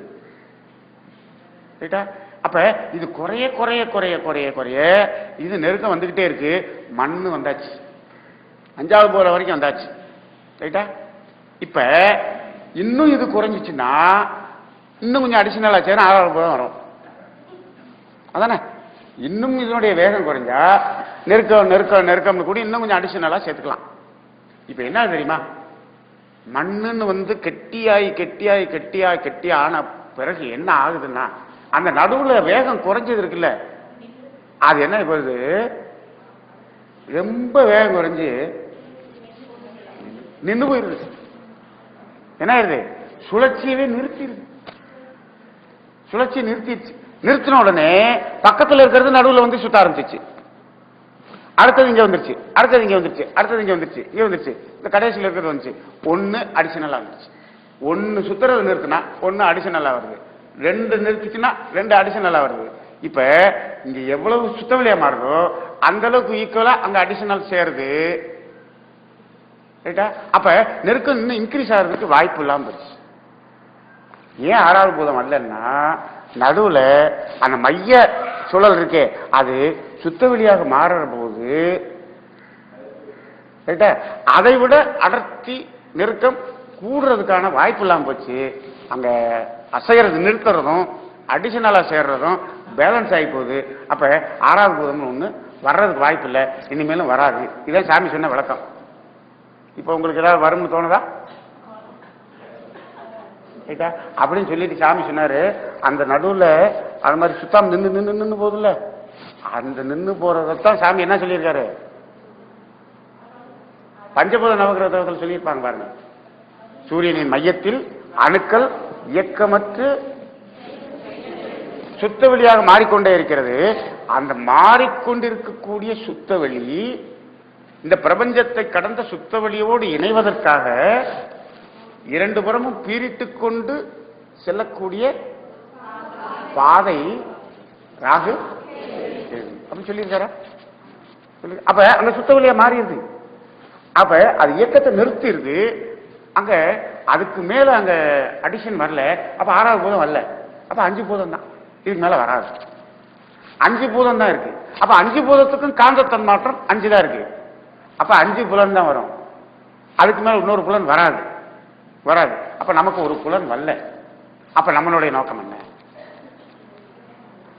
ரைட்டா? அப்ப இது குறைய குறைய குறைய குறைய குறைய இது நெருக்கம் வந்துகிட்டே இருக்கு. மண்ணு வந்தாச்சு, 5வது போற வரைக்கும் வந்தாச்சு. ரைட்டா? இப்ப இன்னும் இது குறைஞ்சிச்சுன்னா இன்னும் கொஞ்சம் அடிஷனல் ஆச்சுன்னா 6வது போதும் வரும். அதானே? இன்னும் இதனுடைய வேகம் குறைஞ்சா நெருக்கம் நெருக்கம் நெருக்கம்னு கூட இன்னும் கொஞ்சம் அடிஷனலா சேர்த்துக்கலாம். இப்ப என்ன தெரியுமா? மண்ணுன்னு வந்து கெட்டியாய் கெட்டியாய் கெட்டியாய் கெட்டியா ஆன பிறகு என்ன ஆகுதுன்னா, அந்த நடுவுல வேகம் குறைஞ்சது இருக்குல்ல, அது என்ன போகுது, ரொம்ப வேகம் குறைஞ்சு நின்று போயிருது. என்ன ஆயிருது? சுழற்சியவே நிறுத்திடுது. சுழற்சியை நிறுத்திடுச்சு. நிறுத்தின உடனே பக்கத்தில் இருக்கிறது நடுவில் வந்து சுத்த ஆரம்பிச்சிச்சு. அடுத்தது இங்க வந்துருச்சு, அடுத்தது இங்க வந்துருச்சு, அடுத்தது இங்க வந்துருச்சு, இங்க வந்துருச்சு, இந்த கடைசியில் இருக்கிறது வந்துச்சு. ஒன்னு அடிஷனலா வந்துச்சு. ஒன்னு சுத்துறது நிறுத்தினா ஒன்னு அடிஷனலா வருது, ரெண்டு நிறுத்திச்சுன்னா ரெண்டு அடிஷனலா வருது. இப்ப இங்க எவ்வளவு சுத்தவெளியா மாறுதோ அந்த அளவுக்கு ஈக்குவலா அங்க அடிஷனல் சேருது. ரைட்டா? அப்ப நெருக்கம் இன்னும் இன்க்ரீஸ் ஆகிறதுக்கு வாய்ப்பு இல்லாம போச்சு. ஏன் ஆறாவது பூதம் வரலன்னா, நடுவுல அந்த மைய சுழல் இருக்கே அது சுத்தவெளியாக மாறுற போது அதை விட அடர்த்தி நெருக்கம் கூடுறதுக்கான வாய்ப்பு இல்லாம போச்சு. அங்க அசைகிறது நிறுத்துறதும் அடிஷனலா சேர்றதும் பேலன்ஸ் ஆகி போகுது. அப்ப ஆறாவது பூதம் ஒண்ணு வர்றதுக்கு வாய்ப்பு இல்லை, இனிமேலும் வராது. இதான் சாமி சொன்ன விளக்கம். இப்ப உங்களுக்கு ஏதாவது வரும்னு தோணுதா? அப்படின்னு சொல்லிட்டு சாமி சொன்னாரு, அந்த நடுவுல அது மாதிரி சுத்தம் நின்று நின்று நின்று போகுதுல்ல, அந்த நின்று போறதான் சாமி என்ன சொல்லியிருக்காரு, பஞ்சபூத நவகிரகத்தில் சொல்லியிருப்பாங்க பாருங்க. சூரியனின் மையத்தில் அணுக்கள் இயக்கமற்று சுத்தவெளியாக மாறிக்கொண்டே இருக்கிறது. அந்த மாறிக்கொண்டிருக்கக்கூடிய சுத்தவெளி இந்த பிரபஞ்சத்தை கடந்த சுத்தவெளியோடு இணைவதற்காக இரண்டு புறமும் பீரிட்டுக் கொண்டு செல்லக்கூடிய பாதை ராகு அப்படின்னு சொல்லியிருக்காரா? அப்ப அந்த சுத்தவெளியா மாறிடுது. அப்ப அது இயக்கத்தை நிறுத்திடுது. அங்க அதுக்கு மேல அங்க அடிஷன் வரல. அப்ப ஆறாவது பூதம் வரல. அப்ப அஞ்சு பூதம் தான், இதுக்கு மேல வராது. அஞ்சு பூதம் தான் இருக்கு. அப்ப அஞ்சு பூதத்துக்கும் காந்த தன்மாற்றம் அஞ்சு தான் இருக்கு. அப்ப அஞ்சு புலன் தான் வரும், அதுக்கு மேல இன்னொரு புலன் வராது வராது. அப்ப நமக்கு ஒரு புலன் வரல. அப்ப நம்மளுடைய நோக்கம் என்ன?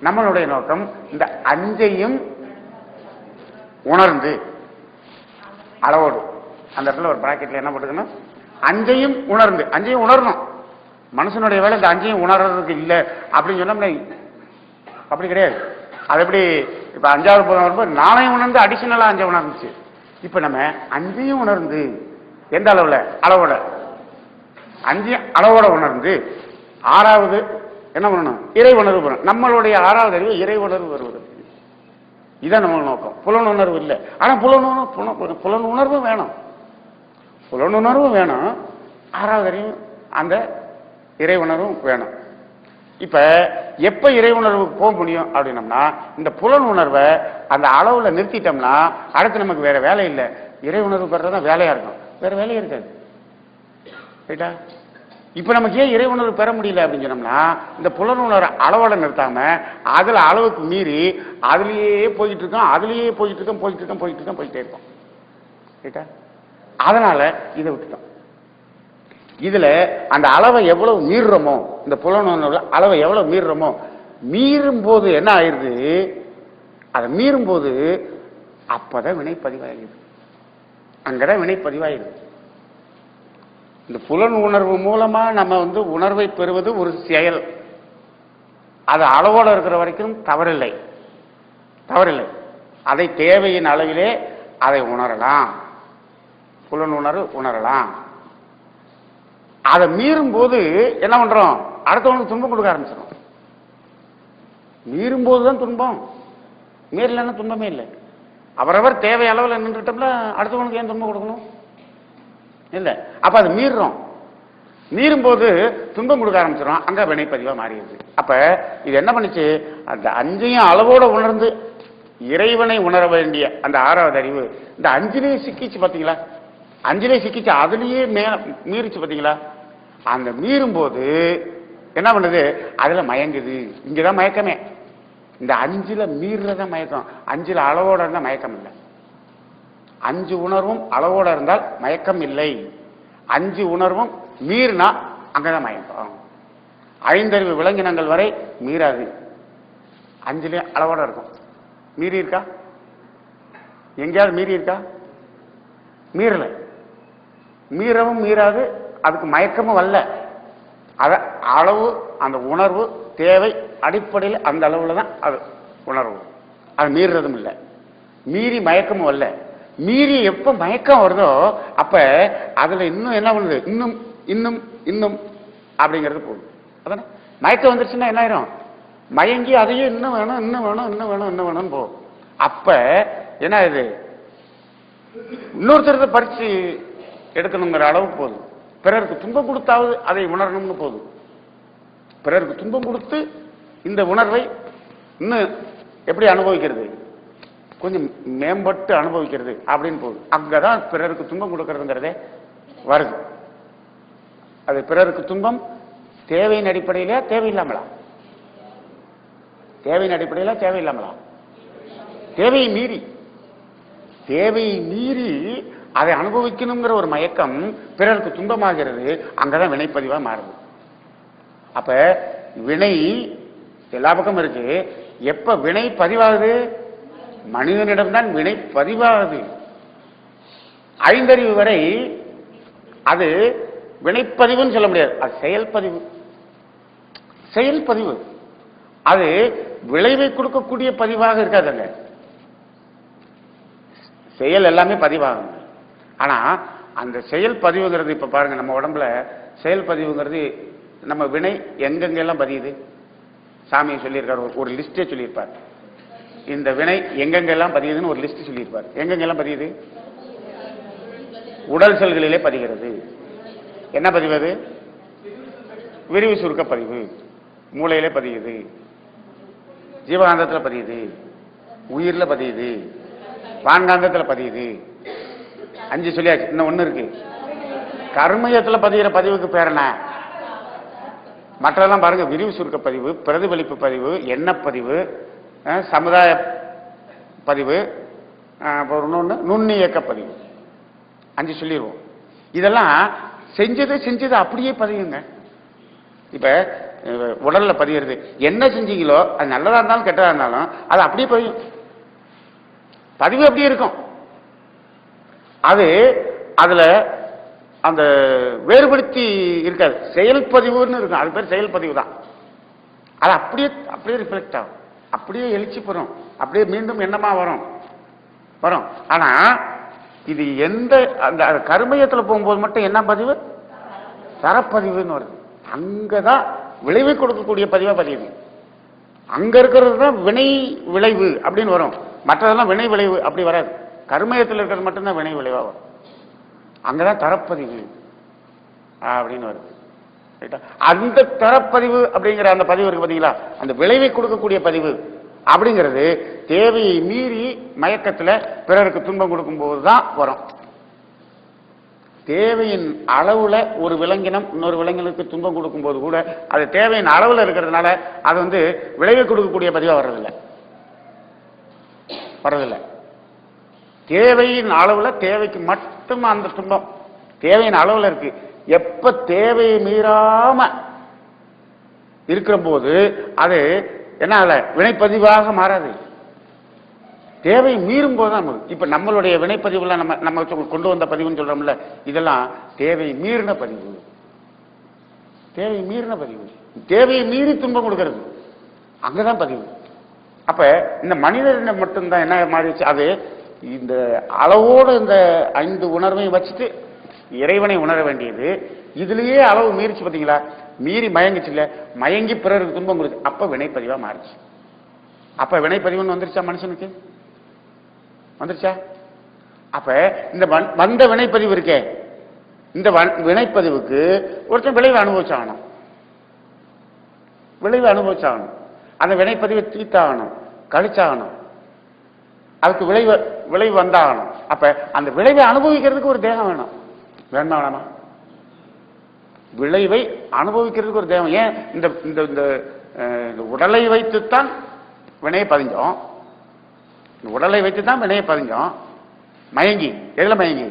நம்மளுடைய நோக்கம் இந்த அஞ்சையும் உணர்ந்து அளவோடு, அந்த இடத்துல ஒரு பிராக்கெட்ல என்ன போட்டுக்கணும், அஞ்சையும் உணர்ந்து. அஞ்சையும் உணரணும். மனுஷனுடைய வேலை இந்த அஞ்சையும் உணர்றதுக்கு இல்லை அப்படின்னு சொன்னோம்னா அப்படி கிடையாது. அது எப்படி இப்ப அஞ்சாவது பூதம் வரும்போது நாளையும் உணர்ந்து அடிஷனலா அஞ்சை உணர்ந்துச்சு. இப்ப நம்ம அஞ்சையும் உணர்ந்து எந்த அளவுல, அளவோட, அஞ்சு அளவோட உணர்ந்து ஆறாவது என்ன பண்ணணும், இறை உணர்வு பண்ணணும். நம்மளுடைய ஆறாவது அறிவு இறை உணர்வு வருவது. இதான் நம்ம நோக்கம். புலன் உணர்வு இல்லை. ஆனா புலன் உணர்வு வேணும், புலன் உணர்வு வேணும், ஆறாவது அறிவு அந்த இறை உணர்வும் வேணும். இப்ப எப்ப இறை உணர்வுக்கு போக முடியும் அப்படின்னம்னா, இந்த புலன் உணர்வை அந்த அளவுல நிறுத்திட்டோம்னா அடுத்து நமக்கு வேற வேலை இல்லை. இறை உணர்வு பெறதான் வேலையா இருக்கும், வேற வேலையே இருக்காது. ரைட்டா? இப்ப நமக்கு ஏன் இறை உணர்வு பெற முடியல அப்படின்னு சொன்னோம்னா, இந்த புலன் உணர்வை அளவோட நிறுத்தாம அதுல அளவுக்கு மீறி அதுலயே போயிட்டு இருக்கோம், அதுலயே போயிட்டு இருக்கோம், போயிட்டே இருக்கோம். ரைட்டா? அதனால இதை விட்டுட்டோம். இதுல அந்த அளவை எவ்வளவு மீறுறோமோ, இந்த புலனுணர்வுல அளவை எவ்வளவு மீறுறோமோ, மீறும் போது என்ன ஆயிருது, அதை மீறும் போது அப்பதான் வினை பதிவாயிருது. அங்கதான் வினை பதிவாயிருது. இந்த புலன் உணர்வு மூலமா நம்ம உணர்வை பெறுவது ஒரு செயல். அது அளவோட இருக்கிற வரைக்கும் தவறில்லை, தவறில்லை. அதை தேவையின் அளவிலே அதை உணரலாம், புலன் உணர்வு உணரலாம். அதை மீறும் போது என்ன பண்றோம், அடுத்தவனுக்கு துன்பம் கொடுக்க ஆரம்பிச்சிடும். மீறும் போதுதான் துன்பம், மீறலன்னா துன்பமே இல்லை. அவரவர் தேவை அளவில் நின்றுட்டோம்னா அடுத்தவனுக்கு ஏன் துன்பம் கொடுக்கணும், இல்லை. அப்ப அது மீறுறோம், மீறும் போது துன்பம் கொடுக்க ஆரம்பிச்சிடும், அங்க வினைப்பதிவா மாறிடுது. அப்ப இது என்ன பண்ணிச்சு, அந்த அஞ்சையும் அளவோட உணர்ந்து இறைவனை உணர வேண்டிய அந்த ஆறாவது அறிவு இந்த அஞ்சிலேயே சிக்கிச்சு. பாத்தீங்களா, அஞ்சிலே சிக்கிச்சு, அதுலயே மீறிச்சு. பாத்தீங்களா, அந்த மீறும் போது என்ன பண்ணுது, அதுல மயங்குது. இங்கதான் மயக்கமே. இந்த அஞ்சுல மீறுறத மயக்கம், அஞ்சுல அளவோட இருந்தா மயக்கம் இல்லை. அஞ்சு உணர்வும் அளவோட இருந்தால் மயக்கம் இல்லை. அஞ்சு உணர்வும் மீறினா அங்கதான் மயக்கம். ஐந்தறிவு விலங்கினங்கள் வரை மீறாது, அஞ்சுல அளவோட இருக்கும். மீறி இருக்கா, எங்கேயாவது மீறி இருக்கா? மீறல. மீறவும் மீறாது, அதுக்கு மயக்கமும் வரல. அத அளவு, அந்த உணர்வு தேவை அடிப்படையில் அந்த அளவுல தான் அது உணர்வு. அது மீறுறதும் இல்லை, மீறி மயக்கமும் வரல. மீறி எப்ப மயக்கம் வருதோ அப்ப அதுல இன்னும் என்ன பண்ணுது, இன்னும் இன்னும் இன்னும் அப்படிங்கிறது போகுது. அதானே மயக்கம் வந்துருச்சுன்னா என்ன ஆயிரும், மயங்கி அதையே இன்னும் வேணும் இன்னும் வேணும் இன்னும் வேணும் இன்னும் வேணும்னு போகும். அப்ப என்ன இது இன்னொருத்தரத்தை பறிச்சு எடுக்கணுங்கிற அளவு போதும். பிறருக்கு துன்பம் கொடுத்தாவது அதை உணரணும்னு போதும். பிறருக்கு துன்பம் கொடுத்து இந்த உணர்வை இன்னும் எப்படி அனுபவிக்கிறது, கொஞ்சம் மேம்பட்டு அனுபவிக்கிறது அப்படின்னு போகுது. அங்கதான் பிறருக்கு துன்பம் கொடுக்கறதுங்கிறதே வருது. அது பிறருக்கு துன்பம் தேவையின் அடிப்படையில தேவையில்லாமலா, தேவையின் அடிப்படையில தேவையில்லாமலா, தேவையை மீறி, தேவையை மீறி அதை அனுபவிக்கணுங்கிற ஒரு மயக்கம் பிறருக்கு துன்பமாகிறது. அங்கதான் வினைப்பதிவா மாறுது. அப்ப வினை எல்லா பக்கம் இருக்கு. எப்ப வினை பதிவாகுது, மனிதனிடம்தான் வினை பதிவாகுது. ஐந்தறிவு வரை அது வினைப்பதிவுன்னு சொல்ல முடியாது, அது செயல்பதிவு. செயல்பதிவு அது விளைவை கொடுக்கக்கூடிய பதிவாக இருக்காதுங்க. செயல் எல்லாமே பதிவாகும். ஆனா அந்த செயல் பதிவுங்கிறது இப்ப பாருங்க, நம்ம உடம்புல செயல் பதிவுங்கிறது நம்ம வினை எங்கெங்கெல்லாம் பதியுது சாமியை சொல்லியிருக்காரு. ஒரு லிஸ்டே சொல்லியிருப்பார். இந்த வினை எங்கெங்கெல்லாம் பதியுதுன்னு ஒரு லிஸ்ட் சொல்லியிருப்பார். எங்கெங்கெல்லாம் பதியுது? உடல் செல்களிலே பதிகிறது. என்ன பதிவது? விரிவு சுருக்க பதிவு. மூளையிலே பதியுது, ஜீவகாந்தத்துல பதியுது, உயிர்ல பதியுது, வான்காந்தத்துல பதியுது. 5 சொல்லியாச்சு. இன்னும் 1 இருக்கு. கர்மயத்துல பதிகிற பதிவுக்கு பேர் என்ன? மற்றெல்லாம் பாருங்க, விரிவு சுருக்க பதிவு, பிரதிபலிப்பு பதிவு, எண்ணப்பதிவு, சமுதாய பதிவு, இன்னொன்னு நுண்ணியக்க பதிவு. 5 சொல்லிடுவோம். இதெல்லாம் செஞ்சது அப்படியே பதிவுங்க. இப்ப உடல்ல பதிகிறது. என்ன செஞ்சீங்களோ அது நல்லதா இருந்தாலும் கெட்டதா இருந்தாலும் அது அப்படியே பதியும். பதிவு அப்படியே இருக்கும். அது அதுல அந்த வேறுபடுத்தி இருக்காது. செயல்பதிவுன்னு இருக்கும். அது பேர் செயல்பதிவு தான். அது அப்படியே அப்படியே ரிஃப்ளெக்ட் ஆகும், அப்படியே எழுச்சி பெறும், அப்படியே மீண்டும் எண்ணமா வரும். ஆனா இது எந்த அந்த கர்மயத்துல போகும்போது மட்டும் என்ன பதிவு? தரப்பதிவுன்னு வருது. அங்கதான் விளைவை கொடுக்கக்கூடிய பதிவா பதிவு. அங்க இருக்கிறது தான் வினை விளைவு அப்படின்னு வரும். மற்றதெல்லாம் வினை விளைவு அப்படி வராது. கர்மயத்தில் இருக்கிறது மட்டும்தான் வினை விளைவா வரும். அங்கதான் தரப்பதிவு அப்படின்னு வருது. அந்த தரப்பதிவு அப்படிங்கிற அந்த பதிவு இருக்கு பாத்தீங்களா, அந்த விளைவை கொடுக்கக்கூடிய பதிவு அப்படிங்கிறது தேவையை மீறி மயக்கத்துல பிறருக்கு துன்பம் கொடுக்கும் போதுதான் வரும். தேவையின் அளவுல ஒரு விலங்கினம் இன்னொரு விலங்கினுக்கு துன்பம் கொடுக்கும் போது கூட அது தேவையின் அளவுல இருக்கிறதுனால அது விளைவை கொடுக்கக்கூடிய பதிவா வர்றதில்லை. தேவையின் அளவுல, தேவைக்கு மட்டும் அந்த துன்பம் தேவையின் அளவுல இருக்கு. எப்ப தேவையை மீறாம இருக்கிற போது அது என்ன வினைப்பதிவாக மாறாது. தேவை மீறும் போதுதான். இப்ப நம்மளுடைய வினைப்பதிவுல நம்ம கொண்டு வந்த பதிவுன்னு சொல்றோம்ல, இதெல்லாம் தேவை மீறின பதிவு. தேவை மீறின பதிவு, தேவையை மீறி துன்பம் கொடுக்கிறது, அங்கதான் பதிவு. அப்ப இந்த மனிதனிடம் மட்டும்தான் என்ன மாறிடுச்சு, அது இந்த அளவோடு இந்த 5 உணர்வையும் வச்சுட்டு இறைவனை உணர வேண்டியது. இதுலயே அளவு மீறிச்சு பாத்தீங்களா, மீறி மயங்கிச்சு இல்ல, மயங்கி பிறருக்கு துன்பம் கொடுத்து அப்ப வினைப்பதிவா மாறிச்சு. அப்ப வினைப்பதிவுன்னு வந்துருச்சா மனுஷனுக்கு? வந்துருச்சா? அப்ப இந்த வந்த வினைப்பதிவு இருக்கே, இந்த வினைப்பதிவுக்கு ஒருத்தன் விளைவு அனுபவிச்சாகணும். விளைவு அனுபவிச்சாகணும். அந்த வினைப்பதிவை தீர்த்தாகணும், கழிச்சாகணும். அதுக்கு விளைவு வந்தாகணும். அப்ப அந்த விளைவை அனுபவிக்கிறதுக்கு ஒரு தேகம் வேணும். வேணுமா வேணாமா? விளைவை அனுபவிக்கிறதுக்கு ஒரு தேகம். ஏன் இந்த உடலை வைத்துத்தான் வினையை பதிஞ்சோம். உடலை வைத்துதான் வினையை பதிஞ்சோம். மயங்கி எதுல மயங்கி?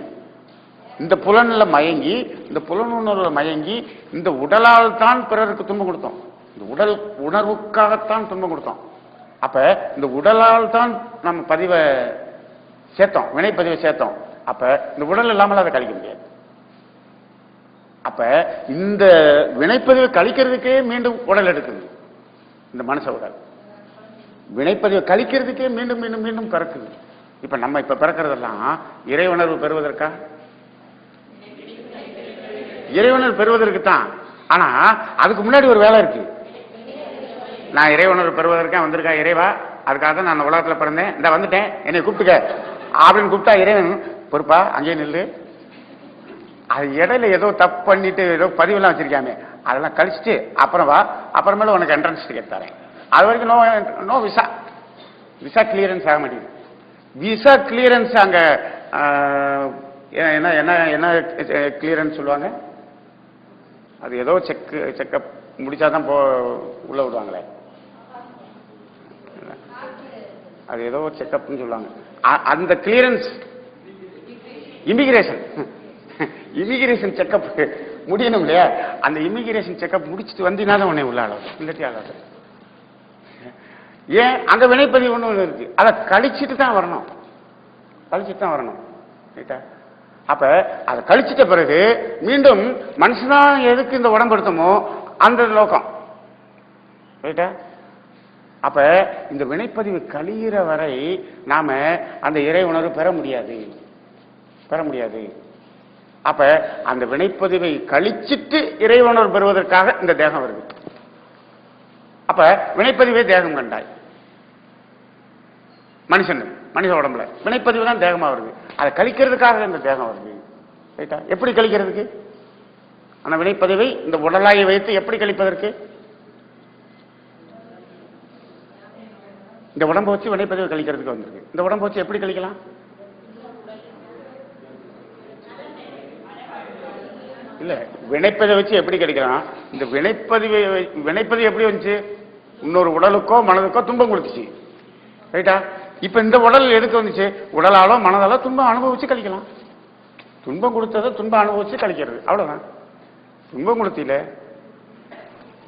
இந்த புலன்ல மயங்கி, இந்த புலனுணர்வுல மயங்கி, இந்த உடலால் தான் பிறருக்கு துன்பம் கொடுத்தோம். இந்த உடல் உணர்வுக்காகத்தான் துன்பம் கொடுத்தோம். அப்ப இந்த உடலால் தான் நம்ம பதிவை சேர்த்தோம், வினைப்பதிவை சேர்த்தோம். அப்ப இந்த உடல் இல்லாமல் அதை கழிக்க முடியாது. அப்ப இந்த வினைப்பதிவை கழிக்கிறதுக்கே மீண்டும் உடல் எடுக்குது. இந்த மனுஷ உடல் வினைப்பதிவை கழிக்கிறதுக்கே மீண்டும் மீண்டும் மீண்டும் பிறக்குது. இப்ப நம்ம இப்ப பிறக்கிறதெல்லாம் இறை உணர்வு பெறுவதற்கா? இறைவனர் பெறுவதற்கு தான். ஆனா அதுக்கு முன்னாடி ஒரு வேலை இருக்கு. நான் இறை உணர்வு பெறுவதற்கா வந்திருக்கா இறைவா? அதுக்காக தான் நான் உலகத்துல பிறந்தேன், இந்த வந்துட்டேன், என்னை கூப்பிட்டுக்க அப்படின்னு கூப்பிட்டா இறைவன் பொறுப்பா அங்கேயே நில்லு, அது இடையில ஏதோ தப்பு பண்ணிட்டு ஏதோ பதிவெல்லாம் வச்சிருக்காமே அதெல்லாம் கழிச்சுட்டு அப்புறம் வா, அப்புறமேல உனக்கு என்ட்ரன்ஸ் டிக்கெட் தரேன். அது வரைக்கும் நோ விசா, விசா கிளியரன்ஸ் ஆக மாட்டேங்குது. விசா கிளியரன்ஸ் அங்க என்ன என்ன என்ன கிளியரன்ஸ் சொல்லுவாங்க, அது ஏதோ செக்அப் முடிச்சாதான் உள்ள விடுவாங்களே, அது ஏதோ செக்அப்னு சொல்லுவாங்க. அந்த கிளியரன்ஸ் இமிகிரேஷன் செக்அப் முடியணும் இல்லையா, அந்த இமிகிரேஷன் செக்அப் முடிச்சுட்டு வந்தீங்கன்னா உடனே உள்ள ஆளாது, இல்லாட்டி ஆகாது. ஏன் அங்க வினைப்பதிவு ஒண்ணு இருக்கு, அதை கழிச்சுட்டு தான் வரணும், கழிச்சுட்டு தான் வரணும். ரைட்டா? அப்ப அதை கழிச்சிட்ட பிறகு மீண்டும் மனுஷனா எதுக்கு இந்த உடம்பு எடுத்தோமோ அந்த லோகம். ரைட்டா? அப்ப இந்த வினைப்பதிவு கழிகிற வரை நாம அந்த இறை உணர்வு பெற முடியாது, பெற முடியாது. அப்ப அந்த வினைப்பதிவை கழிச்சிட்டு இறை உணர்வு பெறுவதற்காக இந்த தேகம் வருது. அப்ப வினைப்பதிவே தேகம் கண்டாய். மனித உடம்புல வினைப்பதிவு தான் தேகமா வருது, அதை கழிக்கிறதுக்காக இந்த தேகம் வருது. ரைட்டா? எப்படி கழிக்கிறதுக்கு? அந்த வினைப்பதிவை இந்த உடலாயை வைத்து எப்படி கழிப்பதற்கு? இந்த உடம்பை வச்சு வினைப்பதிவை கழிக்கிறதுக்கு வந்திருக்கு. இந்த உடம்பை வச்சு எப்படி கழிக்கலாம்? இல்ல, வினைப்பதிவை வச்சு எப்படி கழிக்கலாம்? இந்த வினைப்பதிவு எப்படி வந்துச்சு? இன்னொரு உடலுக்கோ மனதுக்கோ துன்பம் கொடுத்துச்சு. ரைட்டா? இப்ப இந்த உடல் எதுக்கு வந்துச்சு? உடலாலோ மனதாலோ துன்பம் அனுபவிச்சு கழிக்கலாம். துன்பம் கொடுத்ததை துன்பம் அனுபவிச்சு கழிக்கிறது, அவ்வளவுதான். துன்பம் கொடுத்தில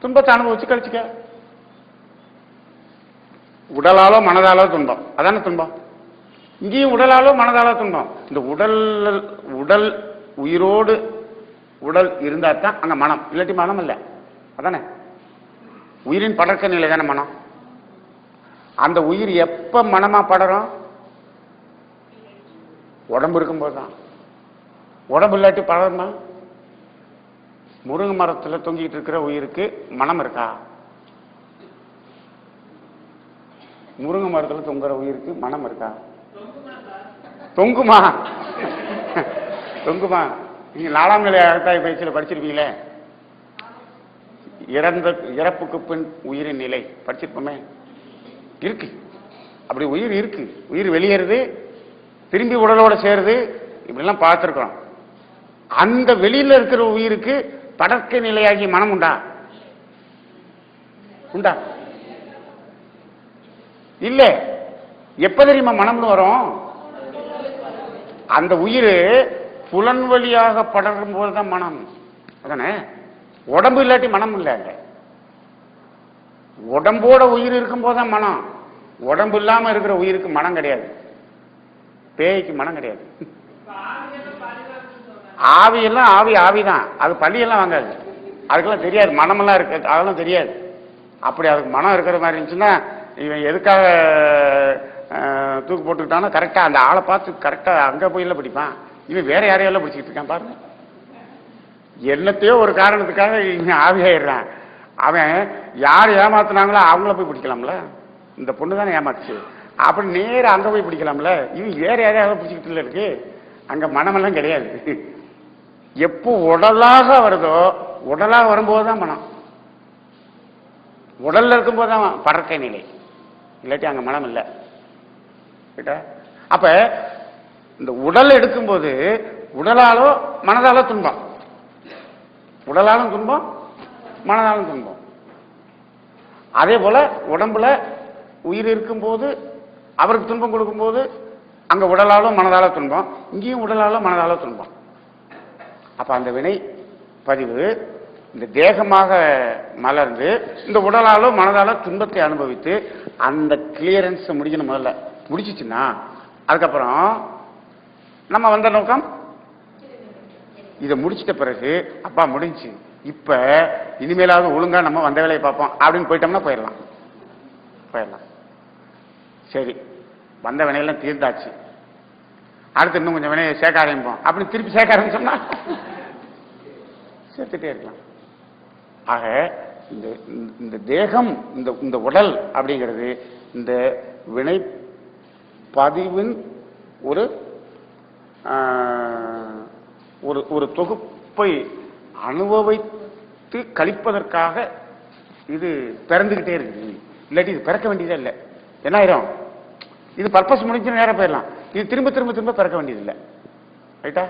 துன்பத்தை அனுபவிச்சு கழிச்சுக்க. உடலாலோ மனதாலோ துன்பம், அதான துன்பம். இங்கேயும் உடலாலோ மனதாலோ துன்பம். இந்த உடல் உயிரோடு உடல் இருந்தா தான் அங்க மனம், இல்லாட்டி மனம் இல்லை. அதானே உயிரின் படர்க்க நிலை தானே மனம். அந்த உயிர் எப்ப மனமா படரும்? உடம்பு இருக்கும்போது தான். உடம்பு இல்லாட்டி படருமா? முருங்கை மரத்துல தொங்கிட்டு இருக்கிற உயிருக்கு மனம் இருக்கா? முருங்கை மரத்துல தொங்குற உயிருக்கு மனம் இருக்கா? தொங்குமா? தொங்குமா? நீங்க 4ஆம் நிலை அகத்தாய் பயிற்சியில் படிச்சிருப்பீங்களே, இறப்புக்கு பின் உயிரின் நிலை படிச்சிருப்போமே. இருக்கு, அப்படி உயிர் இருக்கு. உயிர் வெளியேறுது, திரும்பி உடலோட சேருது, இப்படிலாம் பார்த்திருக்கிறோம். அந்த வெளியில இருக்கிற உயிருக்கு படர்க்கை நிலையாகி மனம் உண்டா? உண்டா? இல்ல. எப்ப தெரியுமா மனம்னு வரும்? அந்த உயிர் புலன் வழியாக படரும் போதுதான் மனம். அதானே? உடம்பு இல்லாட்டி மனம் இல்லை. உடம்போட உயிர் இருக்கும் போதுதான் மனம். உடம்பு இல்லாம இருக்கிற உயிருக்கு மனம் கிடையாது. பேய்க்கு மனம் கிடையாது. ஆவியெல்லாம் ஆவிதான், அது பள்ளியெல்லாம் வாங்காது, அதுக்கெல்லாம் தெரியாது. மனமெல்லாம் இருக்கு, அதெல்லாம் தெரியாது. அப்படி அதுக்கு மனம் இருக்கிற மாதிரி இருந்துச்சுன்னா இவன் எதுக்காக தூக்கு போட்டுக்கிட்டானோ கரெக்டா அந்த ஆளை பார்த்து கரெக்டா அங்க போயில பிடிப்பான். இவன் வேற யாரையெல்லாம் பிடிச்சிட்டு இருக்கான் பாருங்க. என்னத்தையோ ஒரு காரணத்துக்காக இவன் ஆவியாயிடுறான். அவன் யார் ஏமாத்தினாங்களோ அவங்கள போய் பிடிக்கலாம்ல. இந்த பொண்ணு தானே ஏமாத்துச்சு, அப்படி நேர அங்க போய் பிடிக்கலாம்ல. இவன் வேற யாரையாவது பிடிச்சிக்கிட்டு இருக்கு. அங்க மனமெல்லாம் கிடையாது. எப்போ உடலாக வருதோ, உடலாக வரும்போதுதான் மனம். உடல்ல இருக்கும்போதுதான் பறக்கை நிலை, இல்லாட்டி அங்க மனம் இல்லை. அப்ப இந்த உடல் எடுக்கும்போது உடலாலோ மனதாலோ துன்பம், உடலாலும் துன்பம் மனதாலும் துன்பம். அதே போல உடம்புல உயிர் இருக்கும்போது அவருக்கு துன்பம் கொடுக்கும்போது அங்க உடலாலும் மனதாலோ துன்பம், இங்கேயும் உடலாலோ மனதாலோ துன்பம். அப்ப அந்த வினை பதிவு இந்த தேகமாக மலர்ந்து இந்த உடலாலோ மனதாலோ துன்பத்தை அனுபவித்து அந்த கிளியரன்ஸ் முடிக்கணும். முதல்ல முடிச்சிச்சுன்னா அதுக்கப்புறம் நம்ம வந்த நோக்கம் இதை முடிச்சிட்ட பிறகு அப்பா முடிஞ்சு, இப்ப இனிமேலாவது ஒழுங்கா நம்ம வந்த வேலையை பார்ப்போம் அப்படின்னு போயிட்டோம்னா போயிடலாம். சரி, வந்த வினையெல்லாம் தீர்ந்தாச்சு, அடுத்து இன்னும் கொஞ்சம் வினையை சேர்க்க ஆரம்பிப்போம் அப்படின்னு திருப்பி சேர்க்க ஆரம்பிச்சோம்னா சேர்த்துட்டே இருக்கலாம். ஆக இந்த தேகம் இந்த உடல் அப்படிங்கிறது இந்த வினை பதிவின் ஒரு ஒரு தொகுப்பை அனுபவித்து கழிப்பதற்காக இது பிறந்துகிட்டே இருக்கு. இல்லாட்டி இது பிறக்க வேண்டியதே இல்லை. என்ன ஆயிரும்? இது பர்பஸ் முடிஞ்சு நேரம் போயிடலாம். இது திரும்ப திரும்ப திரும்ப பிறக்க வேண்டியதில்லை. ரைட்டா?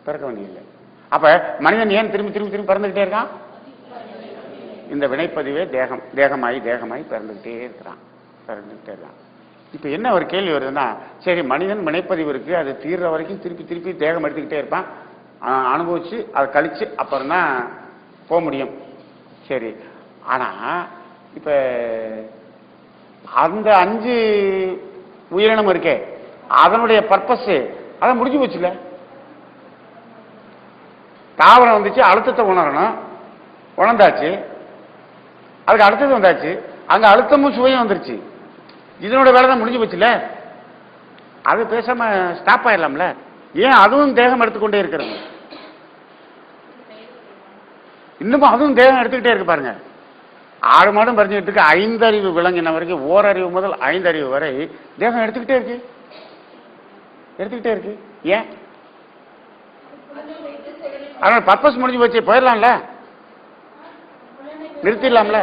பிறக்க வேண்டியதில்லை. அப்ப மனிதன் ஏன் திரும்பி திரும்பி திரும்பி பிறந்துகிட்டே இருக்கான்? இந்த வினைப்பதிவே தேகமாயி பிறந்துகிட்டே இருக்கிறான். இப்ப என்ன ஒரு கேள்வி வருதுன்னா, சரி மனிதன் வினைப்பதிவு இருக்கு, அது தீர்ற வரைக்கும் திருப்பி திருப்பி தேகம் எடுத்துக்கிட்டே இருப்பான், அனுபவிச்சு அதை கழிச்சு அப்புறம் தான் போக முடியும். சரி, ஆனா இப்ப அந்த 5 உயிரினம் இருக்கே, அதனுடைய பர்பஸ் அதான் முடிஞ்சு போச்சுல. தாவரம் வந்துச்சு, அழுத்தத்தை உணரணும், உணர்ந்தாச்சு, அதுக்கு அடுத்தது வந்தாச்சு, அங்க அழுத்தமும் சுவையும் வந்துருச்சு. இதனோட வேலை தான் முடிஞ்சு போச்சுல. அது பேசாம ஸ்டாப் ஆயிடலாம்ல. ஏன் அதுவும் தேகம் எடுத்துக்கொண்டே இருக்கிறது? இன்னமும் அதுவும் தேகம் எடுத்துக்கிட்டே இருக்கு. பாருங்க, ஆடு மாடும் பறிஞ்சுக்கிட்டு இருக்கு. 5 அறிவு விலங்கின வரைக்கும், ஓரறிவு முதல் 5 அறிவு வரை தேகம் எடுத்துக்கிட்டே இருக்கு. ஏன்? அதனால பர்பஸ் முடிஞ்சு போச்சு, போயிடலாம்ல, நிறுத்திடலாம்ல.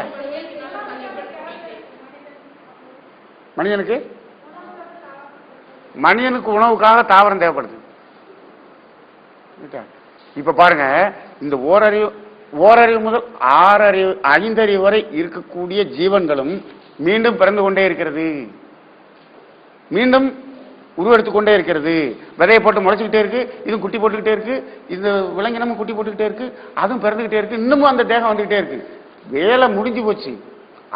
மனிதனுக்கு உணவுக்காக தாவரம் தேவைப்படுது. இப்ப பாருங்க, இந்த ஓரறிவு முதல் 5 அறிவு வரை இருக்கக்கூடிய ஜீவன்களும் மீண்டும் பிறந்து கொண்டே இருக்கிறது, மீண்டும் உருவெடுத்துக் கொண்டே இருக்கிறது. விதையை போட்டு முளைச்சுக்கிட்டே இருக்கு, இதுவும் குட்டி போட்டுக்கிட்டே இருக்கு, இந்த விலங்கினமும் குட்டி போட்டுக்கிட்டே இருக்கு, அதுவும் பிறந்துகிட்டே இருக்கு, இன்னமும் அந்த தேகம் வந்துகிட்டே இருக்கு. வேலை முடிஞ்சு போச்சு,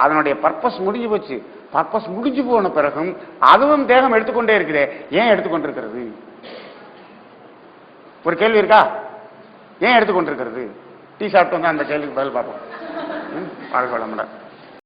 அதனுடைய பர்பஸ் முடிஞ்சு போச்சு. பர்பஸ் முடிஞ்சு போன பிறகும் அதுவும் தேகம் எடுத்துக்கொண்டே இருக்குது. ஏன் எடுத்துக்கொண்டிருக்கிறது? ஒரு கேள்வி இருக்கா? ஏன் எடுத்துக்கொண்டிருக்கிறது? டீ சாப்பிட்டு வந்து அந்த கேள்விக்கு பதில் பார்ப்போம். வாழ்க்கை வளமுடன்.